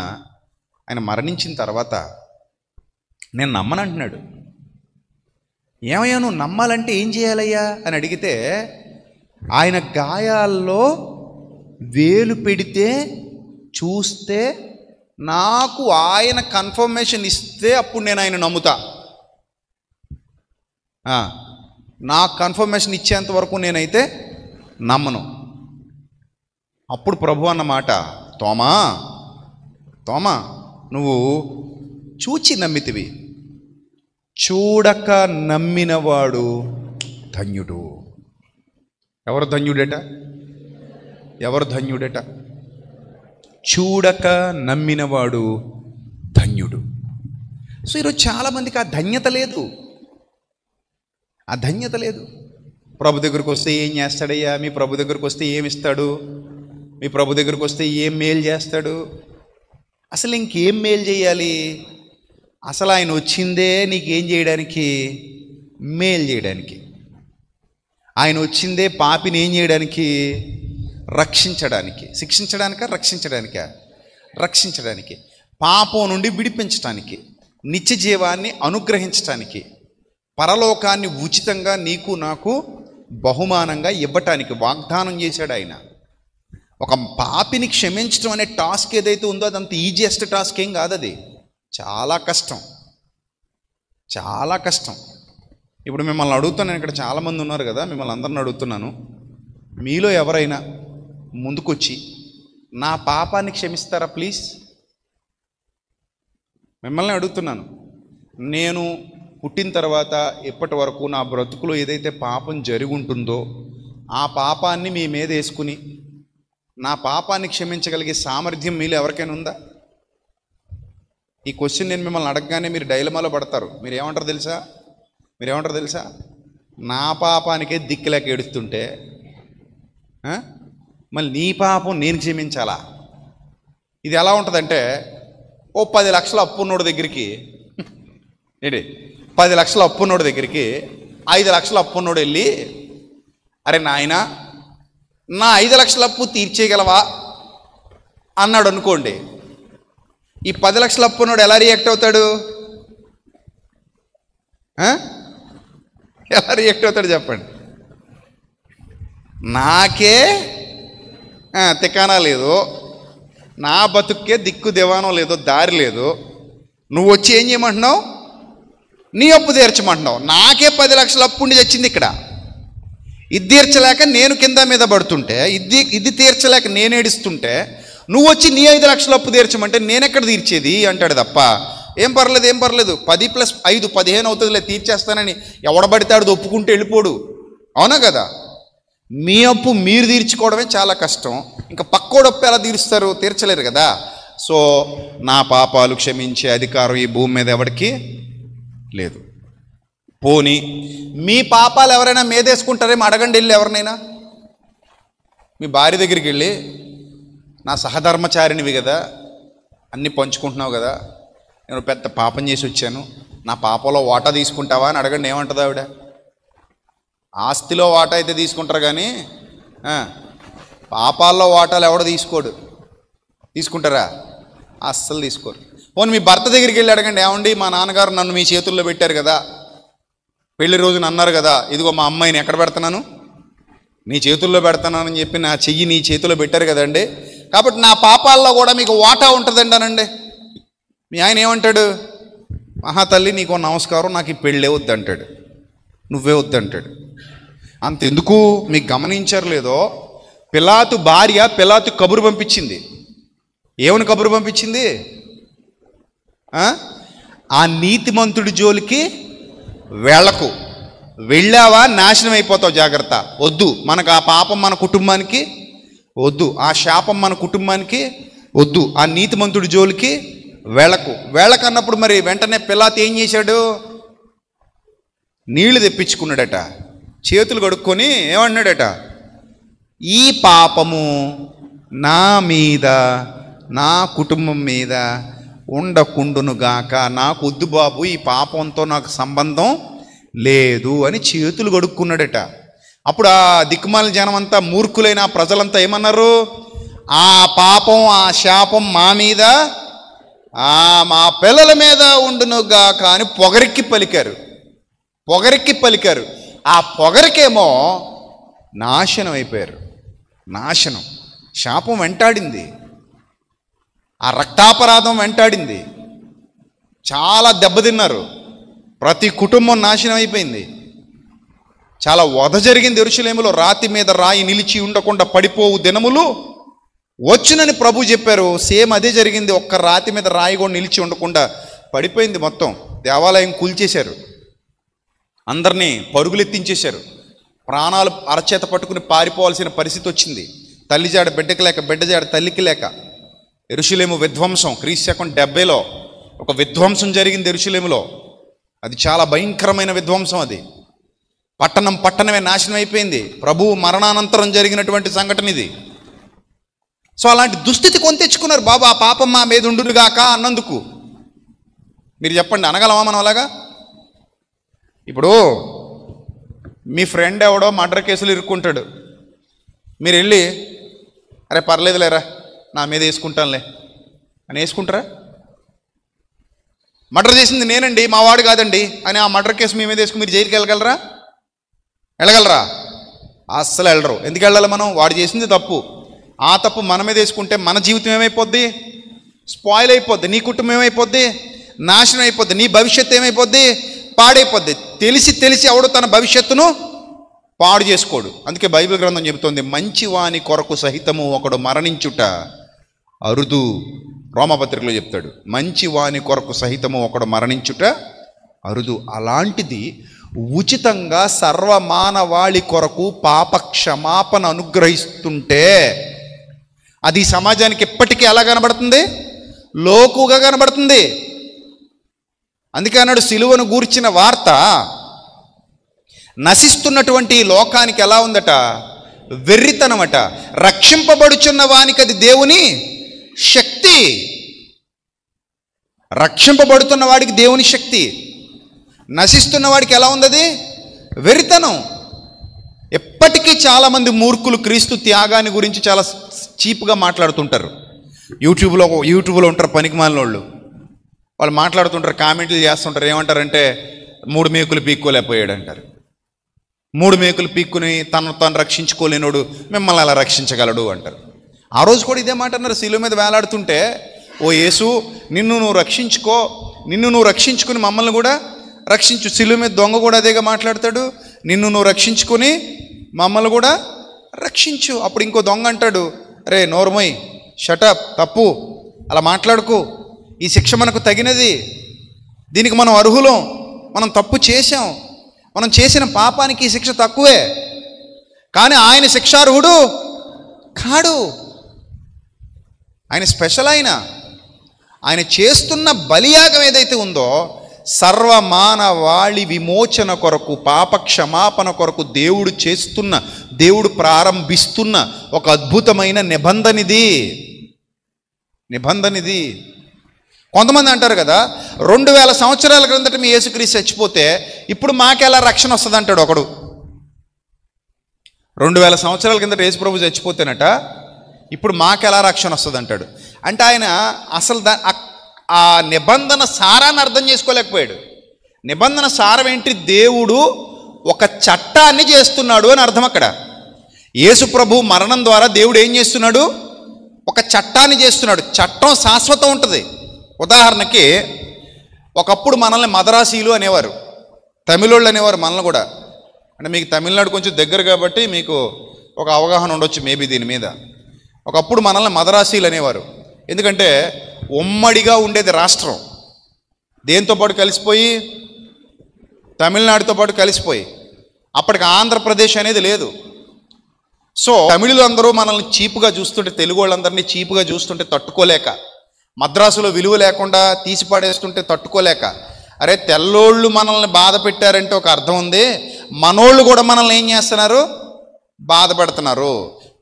ఆయన మరణించిన తర్వాత నేను నమ్మనంటున్నాడు. ఏమయ్యా నువ్వు నమ్మాలంటే ఏం చేయాలయ్యా అని అడిగితే, ఆయన గాయాల్లో వేలు పెడితే చూస్తే నాకు ఆయన కన్ఫర్మేషన్ ఇస్తే అప్పుడు నేను ఆయన నమ్ముతా. నాకు కన్ఫర్మేషన్ ఇచ్చేంత వరకు నేనైతే నమ్మను. అప్పుడు ప్రభు అన్నమాట, తోమా నువ్వు చూచి నమ్మితివి, చూడక నమ్మినవాడు ధన్యుడు. ఎవరు ధన్యుడట? చూడక నమ్మినవాడు ధన్యుడు. సో ఈరోజు చాలామందికి ఆ ధన్యత లేదు. ప్రభు దగ్గరికి వస్తే ఏం చేస్తాడయ్యా? మీ ప్రభు దగ్గరికి వస్తే ఏమి ఇస్తాడు? మీ ప్రభు దగ్గరికి వస్తే ఏం మేలు చేస్తాడు? అసలు ఇంకేం మేలు చేయాలి? అసలు ఆయన వచ్చిందే నీకేం చేయడానికి? మేలు చేయడానికి. ఆయన వచ్చిందే పాపిని ఏం చేయడానికి? రక్షించడానికి. రక్షించడానికి, పాపం నుండి విడిపించడానికి, నిత్య జీవాన్ని అనుగ్రహించడానికి, పరలోకాన్ని ఉచితంగా నీకు నాకు బహుమానంగా ఇవ్వటానికి వాగ్దానం చేశాడు ఆయన. ఒక పాపిని క్షమించడం అనే టాస్క్ ఏదైతే ఉందో అదంత ఈజియెస్ట్ టాస్క్ ఏం కాదు, అది చాలా కష్టం. ఇప్పుడు మిమ్మల్ని అడుగుతున్నాను, ఇక్కడ చాలామంది ఉన్నారు కదా, మిమ్మల్ని అందరిని అడుగుతున్నాను, మీలో ఎవరైనా ముందుకొచ్చి నా పాపాన్ని క్షమిస్తారా ప్లీజ్? మిమ్మల్ని అడుగుతున్నాను. నేను పుట్టిన తర్వాత ఇప్పటి వరకు నా బ్రతుకులో ఏదైతే పాపం జరిగి ఉంటుందో ఆ పాపాన్ని మీ మీద వేసుకుని నా పాపాన్ని క్షమించగలిగే సామర్థ్యం మీలో ఎవరికైనా ఉందా? ఈ క్వశ్చన్ నేను మిమ్మల్ని అడగగానే మీరు డైలమాలో పడతారు. మీరు ఏమంటారు తెలుసా? నా పాపానికే దిక్కులేక ఏడుస్తుంటే మళ్ళీ నీ పాపం నేను క్షమించాలా? ఇది ఎలా ఉంటుందంటే, ఓ 10 లక్షల అప్పున్నోడి దగ్గరికి ఏంటి 10 లక్షల అప్పున్నోడి దగ్గరికి 5 లక్షల అప్పున్నోడు వెళ్ళి, అరే నాయనా నా 5 లక్షల అప్పు తీర్చేయగలవా అన్నాడు అనుకోండి. ఈ 10 లక్షల అప్పున్నోడు ఎలా రియాక్ట్ అవుతాడు? ఎలా రియాక్ట్ అవుతాడు చెప్పండి? నాకే తికానా లేదు, నా బతుక్కే దిక్కు దివానం లేదు, దారి లేదు, నువ్వు వచ్చి ఏం చేయమంటున్నావు? నీ అప్పు తీర్చమంటున్నావు. నాకే 10 లక్షల అప్పు ఉండి తెచ్చింది ఇక్కడ. ఇది తీర్చలేక నేను కింద మీద పడుతుంటే, ఇది తీర్చలేక నేను ఏడుస్తుంటే, నువ్వు వచ్చి నీ 5 లక్షల అప్పు తీర్చమంటే నేనెక్కడ తీర్చేది అంటాడు తప్ప, ఏం పర్లేదు 10 + 5 15 అవుతుందిలే తీర్చేస్తానని ఎవడబడితాడు ఒప్పుకుంటే వెళ్ళిపోడు. అవునా కదా? మీ అప్పు మీరు తీర్చుకోవడమే చాలా కష్టం, ఇంకా పక్కోడు అప్పు ఎలా తీరుస్తారు? తీర్చలేరు కదా. సో నా పాపాలు క్షమించే అధికారం ఈ భూమి మీద ఎవరికి లేదు. పోనీ మీ పాపాలు ఎవరైనా మీదేసుకుంటారేమో అడగండి వెళ్ళి ఎవరినైనా. మీ భార్య దగ్గరికి వెళ్ళి, నా సహధర్మచారినివి కదా, అన్నీ పంచుకుంటున్నావు కదా, నేను పెద్ద పాపం చేసి వచ్చాను, నా పాపంలో వాటా తీసుకుంటావా అని అడగండి. ఏమంటుంది ఆవిడ? ఆస్తిలో వాటా అయితే తీసుకుంటారు కానీ పాపాల్లో వాటాలు ఎవడో తీసుకోడు. తీసుకుంటారా? అస్సలు తీసుకోరు. పోనీ మీ భర్త దగ్గరికి వెళ్ళి అడగండి, ఏమండి మా నాన్నగారు నన్ను మీ చేతుల్లో పెట్టారు కదా, పెళ్లి రోజున అన్నారు కదా, ఇదిగో మా అమ్మాయిని ఎక్కడ పెడుతున్నాను? నీ చేతుల్లో పెడుతున్నానని చెప్పి నా చెయ్యి నీ చేతిలో పెట్టారు కదండి, కాబట్టి నా పాపాల్లో కూడా మీకు వాటా ఉంటుందండి అనండి. మీ ఆయన ఏమంటాడు? మహాతల్లి నీకు నమస్కారం, నాకు ఈ పెళ్ళే వద్దంటాడు, నువ్వే వద్దంటాడు. అంతెందుకు, మీకు గమనించారు లేదో, పిలాతు భార్య పిలాతు కబురు పంపించింది. ఏమని కబురు పంపించింది? ఆ నీతిమంతుడి జోలికి వెళ్ళకు, వెళ్ళావా నాశనం అయిపోతావు, జాగ్రత్త, వద్దు, మనకు ఆ పాపం మన కుటుంబానికి వద్దు, ఆ శాపం మన కుటుంబానికి వద్దు, ఆ నీతిమంతుడి జోలికి వెళ్ళకన్నప్పుడు మరి వెంటనే పిలాతు ఏం చేశాడు? నీళ్లు తెప్పించుకున్నాడట, చేతులు కడుక్కొని ఏమన్నాడట? ఈ పాపము నా మీద నా కుటుంబం మీద ఉండకుండునుగాక, నాకు వద్దు బాబు, ఈ పాపంతో నాకు సంబంధం లేదు అని చేతులు కడుక్కున్నాడట. అప్పుడు ఆ దిక్కుమాల జనం అంతా, మూర్ఖులైన ప్రజలంతా ఏమన్నారు? ఆ పాపం ఆ శాపం మా మీద మా పిల్లల మీద ఉండునుగాక అని పొగరికి పలికారు. ఆ పొగరికేమో నాశనం అయిపోయారు. నాశనం, శాపం వెంటాడింది, ఆ రక్తాపరాధం వెంటాడింది, చాలా దెబ్బతిన్నారు, ప్రతి కుటుంబం నాశనం అయిపోయింది, చాలా వధ జరిగింది. యెరూషలేములో రాతి మీద రాయి నిలిచి ఉండకుండా పడిపోవు దినములు వచ్చునని ప్రభు చెప్పారు. సేమ్ అదే జరిగింది. ఒక్క రాతి మీద రాయి కూడా నిలిచి ఉండకుండా పడిపోయింది. మొత్తం దేవాలయం కూల్చేశారు, అందరినీ పరుగులెత్తించేశారు, ప్రాణాలు అరచేత పట్టుకుని పారిపోవాల్సిన పరిస్థితి వచ్చింది. తల్లిజాడ బిడ్డకి లేక, బిడ్డజాడ తల్లికి లేక. యెరూషలేము విధ్వంసం క్రీస్తు 70లో ఒక విధ్వంసం జరిగింది యెరూషలేములో. అది చాలా భయంకరమైన విధ్వంసం. అది పట్టణమే నాశనం అయిపోయింది. ప్రభువు మరణానంతరం జరిగినటువంటి సంఘటన ఇది. సో అలాంటి దుస్థితి కొని తెచ్చుకున్నారు. బాబు ఆ పాపం మా మీద ఉండునుగాక అన్నందుకు. మీరు చెప్పండి, అనగలమా మనం అలాగా? ఇప్పుడు మీ ఫ్రెండ్ ఎవడో మర్డర్ కేసులు ఇరుక్కుంటాడు, మీరు వెళ్ళి అరే పర్లేదులేరా నా మీద వేసుకుంటానులే అని వేసుకుంటారా? మర్డర్ చేసింది నేనండి, మా వాడు కాదండి అని ఆ మర్డర్ కేసు మీ మీద వేసుకుని మీరు జైలుకి వెళ్ళగలరా? అస్సలు వెళ్ళరు. ఎందుకు వెళ్ళాలి మనం? వాడు చేసింది తప్పు, ఆ తప్పు మన మీద వేసుకుంటే మన జీవితం ఏమైపోద్ది? స్పాయిల్ అయిపోద్ది. నీ కుటుంబం ఏమైపోద్ది? నాశనం అయిపోద్ది. నీ భవిష్యత్తు ఏమైపోద్ది? పాడైపోద్ది. తెలిసి ఎవడు తన భవిష్యత్తును పాడు చేసుకోడు. అందుకే బైబిల్ గ్రంథం చెబుతోంది, మంచి వాని కొరకు సహితము ఒకడు మరణించుట అరుదు. రోమపత్రికలో చెప్తాడు, మంచి వాని కొరకు సహితము ఒకడు మరణించుట అరుదు. అలాంటిది ఉచితంగా సర్వమానవాళి కొరకు పాప క్షమాపణ అనుగ్రహిస్తుంటే అది సమాజానికి ఎప్పటికీ ఎలా కనబడుతుంది? లోకుగా కనబడుతుంది. అందుకే అన్నాడు, సిలువను గూర్చిన వార్త నశిస్తున్నటువంటి లోకానికి ఎలా ఉందట? వెర్రితనమట. రక్షింపబడుచున్న వానికి అది దేవుని శక్తి. రక్షింపబడుతున్న వాడికి దేవుని శక్తి, నశిస్తున్న వాడికి ఎలా ఉంది? అది వెర్రితనం. ఎప్పటికీ చాలామంది మూర్ఖులు క్రీస్తు త్యాగాన్ని గురించి చాలా చీప్గా మాట్లాడుతుంటారు. యూట్యూబ్లో ఉంటారు పనికిమాలిన వాళ్ళు మాట్లాడుతుంటారు, కామెంట్లు చేస్తుంటారు. ఏమంటారంటే 3 మేకులు పీక్కోలేకపోయాడు అంటారు. 3 మేకులు పీక్కుని తను రక్షించుకోలేనోడు మిమ్మల్ని అలా రక్షించగలడు అంటారు. ఆ రోజు కూడా ఇదే మాట అన్నారు. శిలువ మీద వేలాడుతుంటే, ఓ యేసు, నిన్ను నువ్వు రక్షించుకో, నిన్ను నువ్వు రక్షించుకుని మమ్మల్ని కూడా రక్షించు. శిలువ మీద దొంగ కూడా అదేగా మాట్లాడతాడు, నిన్ను నువ్వు రక్షించుకొని మమ్మల్ని కూడా రక్షించు. అప్పుడు ఇంకో దొంగ అంటాడు, రే నోర్మోయ్, షటప్, తప్పు, అలా మాట్లాడుకో, ఈ శిక్ష మనకు తగినది, దీనికి మనం అర్హులం, మనం తప్పు చేశాం, మనం చేసిన పాపానికి ఈ శిక్ష తక్కువే, కానీ ఆయన శిక్షార్హుడు కాడు. ఆయన స్పెషల్. ఆయన చేస్తున్న బలియాగం ఏదైతే ఉందో, సర్వమానవాళి విమోచన కొరకు, పాప క్షమాపణ కొరకు దేవుడు ప్రారంభిస్తున్న ఒక అద్భుతమైన నిబంధనిది. కొంతమంది అంటారు కదా, 2000 సంవత్సరాల క్రిందట మీ యేసుక్రీస్తు చచ్చిపోతే ఇప్పుడు మాకెలా రక్షణ వస్తుంది అంటాడు ఒకడు. 2000 సంవత్సరాల కిందట యేసు ప్రభు చచ్చిపోతేనట ఇప్పుడు మాకెలా రక్షణ వస్తుంది అంటాడు. అంటే ఆయన అసలు ఆ నిబంధన సారాన్ని అర్థం చేసుకోలేకపోయాడు. నిబంధన సారం ఏంటి? దేవుడు ఒక చట్టాన్ని చేస్తున్నాడు అని అర్థం. అక్కడ యేసు ప్రభు మరణం ద్వారా దేవుడు ఏం చేస్తున్నాడు? ఒక చట్టాన్ని చేస్తున్నాడు. చట్టం శాశ్వతం ఉంటుంది. ఉదాహరణకి, ఒకప్పుడు మనల్ని మదరాసీలు అనేవారు, తమిళోళ్ళు అనేవారు మనల్ని కూడా. అంటే మీకు తమిళనాడు కొంచెం దగ్గర కాబట్టి మీకు ఒక అవగాహన ఉండొచ్చు మేబీ దీని మీద. ఒకప్పుడు మనల్ని మదరాసీలు అనేవారు. ఎందుకంటే ఉమ్మడిగా ఉండేది రాష్ట్రం, దేంతో పాటు కలిసిపోయి, తమిళనాడుతో పాటు కలిసిపోయి. అప్పటికి ఆంధ్రప్రదేశ్ అనేది లేదు. సో తమిళులు అందరూ మనల్ని చీపుగా చూస్తుంటే, తెలుగు వాళ్ళందరినీ చీపుగా చూస్తుంటే తట్టుకోలేక, మద్రాసులో విలువ లేకుండా తీసిపాడేస్తుంటే తట్టుకోలేక, అరే తెల్లోళ్ళు మనల్ని బాధ పెట్టారంటే ఒక అర్థం ఉంది, మనోళ్ళు కూడా మనల్ని ఏం చేస్తున్నారు? బాధ పెడుతున్నారు.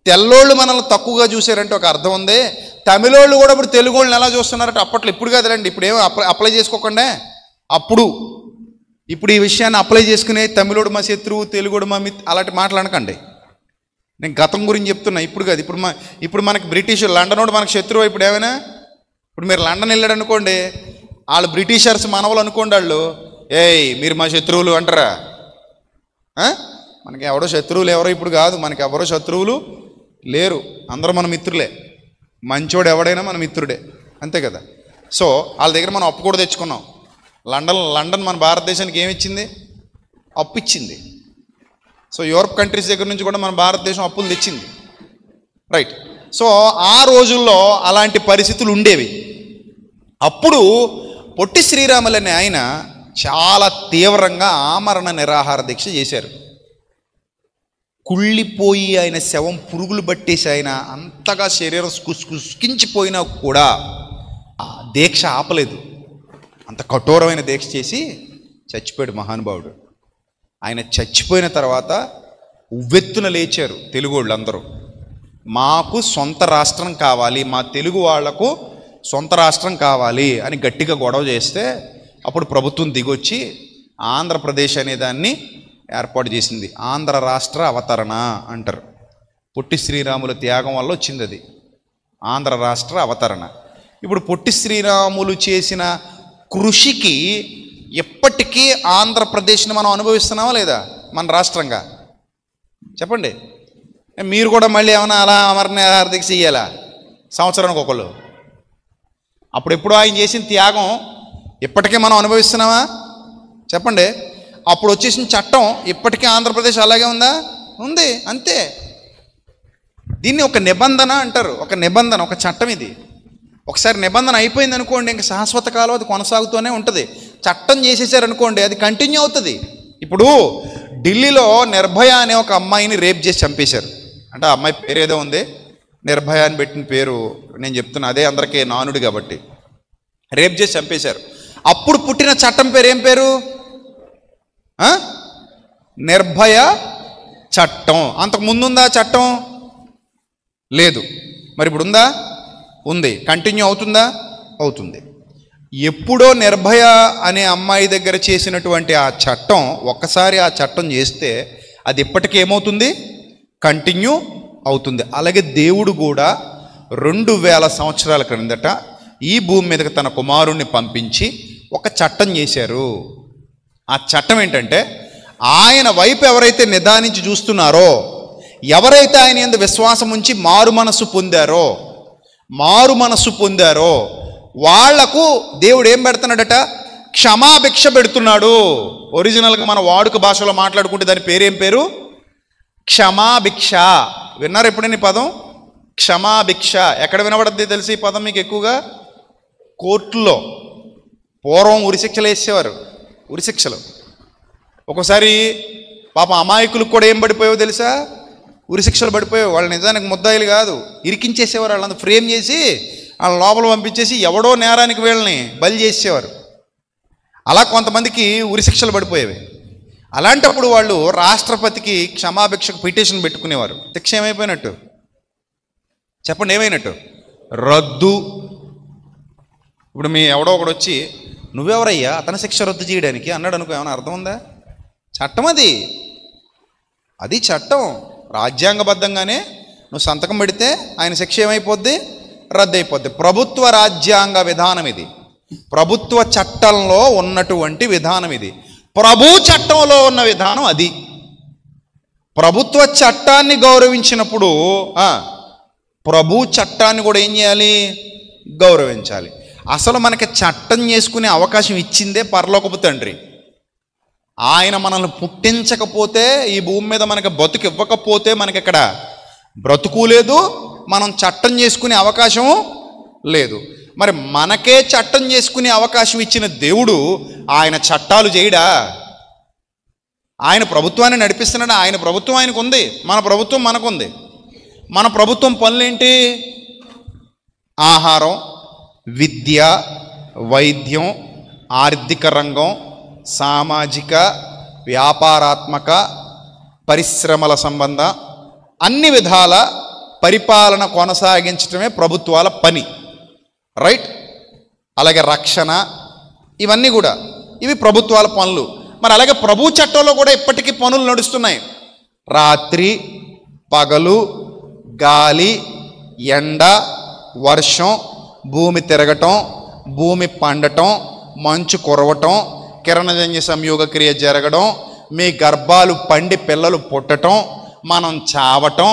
తెల్లోళ్ళు మనల్ని తక్కువగా చూశారంటే ఒక అర్థం ఉంది, తమిళోళ్ళు కూడా ఇప్పుడు తెలుగు వాళ్ళని ఎలా చూస్తున్నారంటే, అప్పట్లో, ఇప్పుడు కదండి, ఇప్పుడు ఏమో అప్లై చేసుకోకుండా, ఇప్పుడు ఈ విషయాన్ని అప్లై చేసుకునే తమిళోడు మా శత్రువు, తెలుగుడు మా అలాంటి మాట్లాడకండి. నేను గతం గురించి చెప్తున్నా, ఇప్పుడు కాదు. ఇప్పుడు మనకి బ్రిటిష్ లండనోడు మనకు శత్రువు. ఇప్పుడు ఏమైనా, ఇప్పుడు మీరు లండన్ వెళ్ళాడు అనుకోండి, వాళ్ళు బ్రిటిషర్స్ మనవలు అనుకోండి, వాళ్ళు ఏయ్ మీరు మా శత్రువులు అంటారా? మనకి ఎవడో శత్రువులు ఎవరో ఇప్పుడు కాదు, మనకి ఎవరో శత్రువులు లేరు, అందరూ మన మిత్రులే. మంచోడు ఎవడైనా మన మిత్రుడే, అంతే కదా. సో వాళ్ళ దగ్గర మనం అప్పు కూడా తెచ్చుకున్నాం. లండన్ మన భారతదేశానికి ఏమి ఇచ్చింది? అప్పు ఇచ్చింది. సో యూరప్ కంట్రీస్ దగ్గర నుంచి కూడా మన భారతదేశం అప్పులు తెచ్చింది, రైట్. సో ఆ రోజుల్లో అలాంటి పరిస్థితులు ఉండేవి. అప్పుడు పొట్టి శ్రీరాములు అనే ఆయన చాలా తీవ్రంగా ఆమరణ నిరాహార దీక్ష చేశారు. కుళ్ళిపోయి ఆయన శవం పురుగులు పట్టేసి ఆయన అంతగా శరీరం కుసుకించిపోయినా కూడా ఆ దీక్ష ఆపలేదు. అంత కఠోరమైన దీక్ష చేసి చచ్చిపోయాడు మహానుభావుడు. ఆయన చచ్చిపోయిన తర్వాత ఉవ్వెత్తున లేచారు తెలుగు వాళ్ళందరూ, మాకు సొంత రాష్ట్రం కావాలి, మా తెలుగు వాళ్లకు సొంత రాష్ట్రం కావాలి అని గట్టిగా గొడవ చేస్తే అప్పుడు ప్రభుత్వం దిగొచ్చి ఆంధ్రప్రదేశ్ అనే దాన్ని ఏర్పాటు చేసింది. ఆంధ్ర రాష్ట్ర అవతరణ అంటారు. పొట్టి శ్రీరాముల త్యాగం వల్ల వచ్చింది అది, ఆంధ్ర రాష్ట్ర అవతరణ. ఇప్పుడు పొట్టి శ్రీరాములు చేసిన కృషికి ఎప్పటికీ ఆంధ్రప్రదేశ్ని మనం అనుభవిస్తున్నామా లేదా మన రాష్ట్రంగా? చెప్పండి. మీరు కూడా మళ్ళీ ఏమైనా అలా అమరణ దీక్ష చెయ్యాలా సంవత్సరానికి ఒకళ్ళు? అప్పుడెప్పుడు ఆయన చేసిన త్యాగం ఇప్పటికీ మనం అనుభవిస్తున్నామా? చెప్పండి. అప్పుడు వచ్చేసిన చట్టం ఇప్పటికీ ఆంధ్రప్రదేశ్ అలాగే ఉందా? ఉంది, అంతే. దీన్ని ఒక నిబంధన అంటారు, ఒక నిబంధన, ఒక చట్టం. ఇది ఒకసారి నిబంధన అయిపోయింది అనుకోండి, ఇంకా శాశ్వత కాలం అది కొనసాగుతూనే ఉంటుంది. చట్టం చేసేసారనుకోండి, అది కంటిన్యూ అవుతుంది. ఇప్పుడు ఢిల్లీలో నిర్భయ అనే ఒక అమ్మాయిని రేప్ చేసి చంపేశారు. అంటే ఆ అమ్మాయి పేరు ఏదో ఉంది, నిర్భయ అని పెట్టిన పేరు నేను చెప్తున్నా, అదే అందరికీ నానుడు కాబట్టి. రేప్ చేసి చంపేశారు. అప్పుడు పుట్టిన చట్టం పేరు ఏం పేరు? నిర్భయ చట్టం. అంతకు ముందుందా చట్టం? లేదు. మరి ఇప్పుడు ఉందా? ఉంది. కంటిన్యూ అవుతుందా? అవుతుంది. ఎప్పుడో నిర్భయ అనే అమ్మాయి దగ్గర చేసినటువంటి ఆ చట్టం, ఒక్కసారి ఆ చట్టం చేస్తే అది ఇప్పటికీ ఏమవుతుంది? కంటిన్యూ అవుతుంది. అలాగే దేవుడు కూడా 2000 సంవత్సరాల క్రిందట ఈ భూమి మీదకి తన కుమారుణ్ణి పంపించి ఒక చట్టం చేశారు. ఆ చట్టం ఏంటంటే, ఆయన వైపు ఎవరైతే నిదానించి చూస్తున్నారో, ఎవరైతే ఆయన యందు విశ్వాసం ఉంచి మారు మనస్సు పొందారో వాళ్లకు దేవుడు ఏం పెడుతున్నాడట? క్షమాభిక్ష పెడుతున్నాడు. ఒరిజినల్గా మన వాడుక భాషలో మాట్లాడుకుంటే దాని పేరేం పేరు? క్షమాభిక్ష. విన్నారు ఎప్పుడైనా ఈ పదం? క్షమాభిక్ష. ఎక్కడ వినబడద్ది తెలిసి ఈ పదం మీకు? ఎక్కువగా కోర్టులో. పూర్వం ఉరిశిక్షలు వేసేవారు. ఉరిశిక్షలు ఒక్కోసారి పాపం అమాయకులకు కూడా ఏం పడిపోయావో తెలుసా? ఉరిశిక్షలు పడిపోయావు. వాళ్ళు నిజానికి ముద్దాయిలు కాదు, ఇరికించేసేవారు. వాళ్ళంతా ఫ్రేమ్ చేసి వాళ్ళ లోపల పంపించేసి ఎవడో నేరానికి వీళ్ళని బలి చేసేవారు. అలా కొంతమందికి ఉరిశిక్షలు పడిపోయేవి. అలాంటప్పుడు వాళ్ళు రాష్ట్రపతికి క్షమాభిక్షకు పిటిషన్ పెట్టుకునేవారు. శిక్ష ఏమైపోయినట్టు చెప్పండి? ఏమైనట్టు? రద్దు. ఇప్పుడు మీ ఎవడో ఒకడు వచ్చి నువ్వెవరయ్యా అతని శిక్ష రద్దు చేయడానికి అన్నాడు అనుకో, ఏమైనా అర్థం ఉందా? చట్టం అది చట్టం. రాజ్యాంగబద్ధంగానే నువ్వు సంతకం పెడితే ఆయన శిక్ష ఏమైపోద్ది? రద్దు అయిపోద్ది. ప్రభుత్వ రాజ్యాంగ విధానం ఇది. ప్రభుత్వ చట్టంలో ఉన్నటువంటి విధానం ఇది. ప్రభు చట్టంలో ఉన్న విధానం అది. ప్రభుత్వ చట్టాన్ని గౌరవించినప్పుడు ప్రభు చట్టాన్ని కూడా ఏం చేయాలి? గౌరవించాలి. అసలు మనకి చట్టం చేసుకునే అవకాశం ఇచ్చిందే పరలోకపు తండ్రి. ఆయన మనల్ని పుట్టించకపోతే, ఈ భూమి మీద మనకి బతుకు ఇవ్వకపోతే మనకి ఇక్కడ బ్రతుకు లేదు, మనం చట్టం చేసుకునే అవకాశం లేదు. మరి మనకే చట్టం చేసుకునే అవకాశం ఇచ్చిన దేవుడు ఆయన చట్టాలు చేయడా? ఆయన ప్రభుత్వాన్ని నడిపిస్తున్నాడు. ఆయన ప్రభుత్వం ఆయనకు ఉంది, మన ప్రభుత్వం మనకుంది. మన ప్రభుత్వం పనులేంటి? ఆహారం, విద్య, వైద్యం, ఆర్థిక రంగం, సామాజిక, వ్యాపారాత్మక, పరిశ్రమల సంబంధ అన్ని విధాల పరిపాలన కొనసాగించడమే ప్రభుత్వాల పని. రైట్? అలాగే రక్షణ, ఇవన్నీ కూడా ఇవి ప్రభుత్వాల పనులు. మరి అలాగే ప్రభు చట్టంలో కూడా ఇప్పటికీ పనులు నడుస్తున్నాయి. రాత్రి పగలు, గాలి, ఎండ, వర్షం, భూమి తిరగటం, భూమి పండటం, మంచు కురవటం, కిరణజన్య సంయోగ క్రియ జరగడం, మీ గర్భాలు పండి పిల్లలు పుట్టటం, మనం చావటం,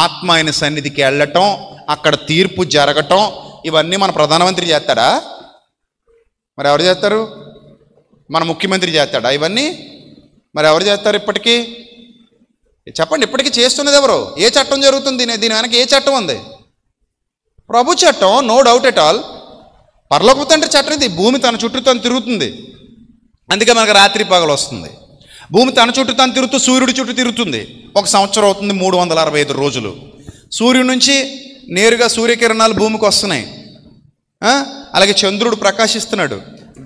ఆత్మ ఆయన సన్నిధికి వెళ్ళటం, అక్కడ తీర్పు జరగటం, ఇవన్నీ మన ప్రధానమంత్రి చేస్తాడా? మరి ఎవరు చేస్తారు? మన ముఖ్యమంత్రి చేస్తాడా ఇవన్నీ? మరి ఎవరు చేస్తారు ఇప్పటికీ? చెప్పండి. ఇప్పటికీ చేస్తున్నది ఎవరు? ఏ చట్టం జరుగుతుంది? దీని వెనక ఏ చట్టం ఉంది? ప్రభు చట్టం, నో డౌట్ ఎట్ ఆల్. పరలోకపు తండ్రి చట్టం ఇది. భూమి తన చుట్టూ తను తిరుగుతుంది, అందుకే మనకు రాత్రి పగలు వస్తుంది. భూమి తన చుట్టూ తను తిరుగుతూ సూర్యుడి చుట్టూ తిరుగుతుంది. 1 సంవత్సరం అవుతుంది, 365 రోజులు. సూర్యుడి నుంచి నేరుగా సూర్యకిరణాలు భూమికి వస్తున్నాయి. అలాగే చంద్రుడు ప్రకాశిస్తున్నాడు,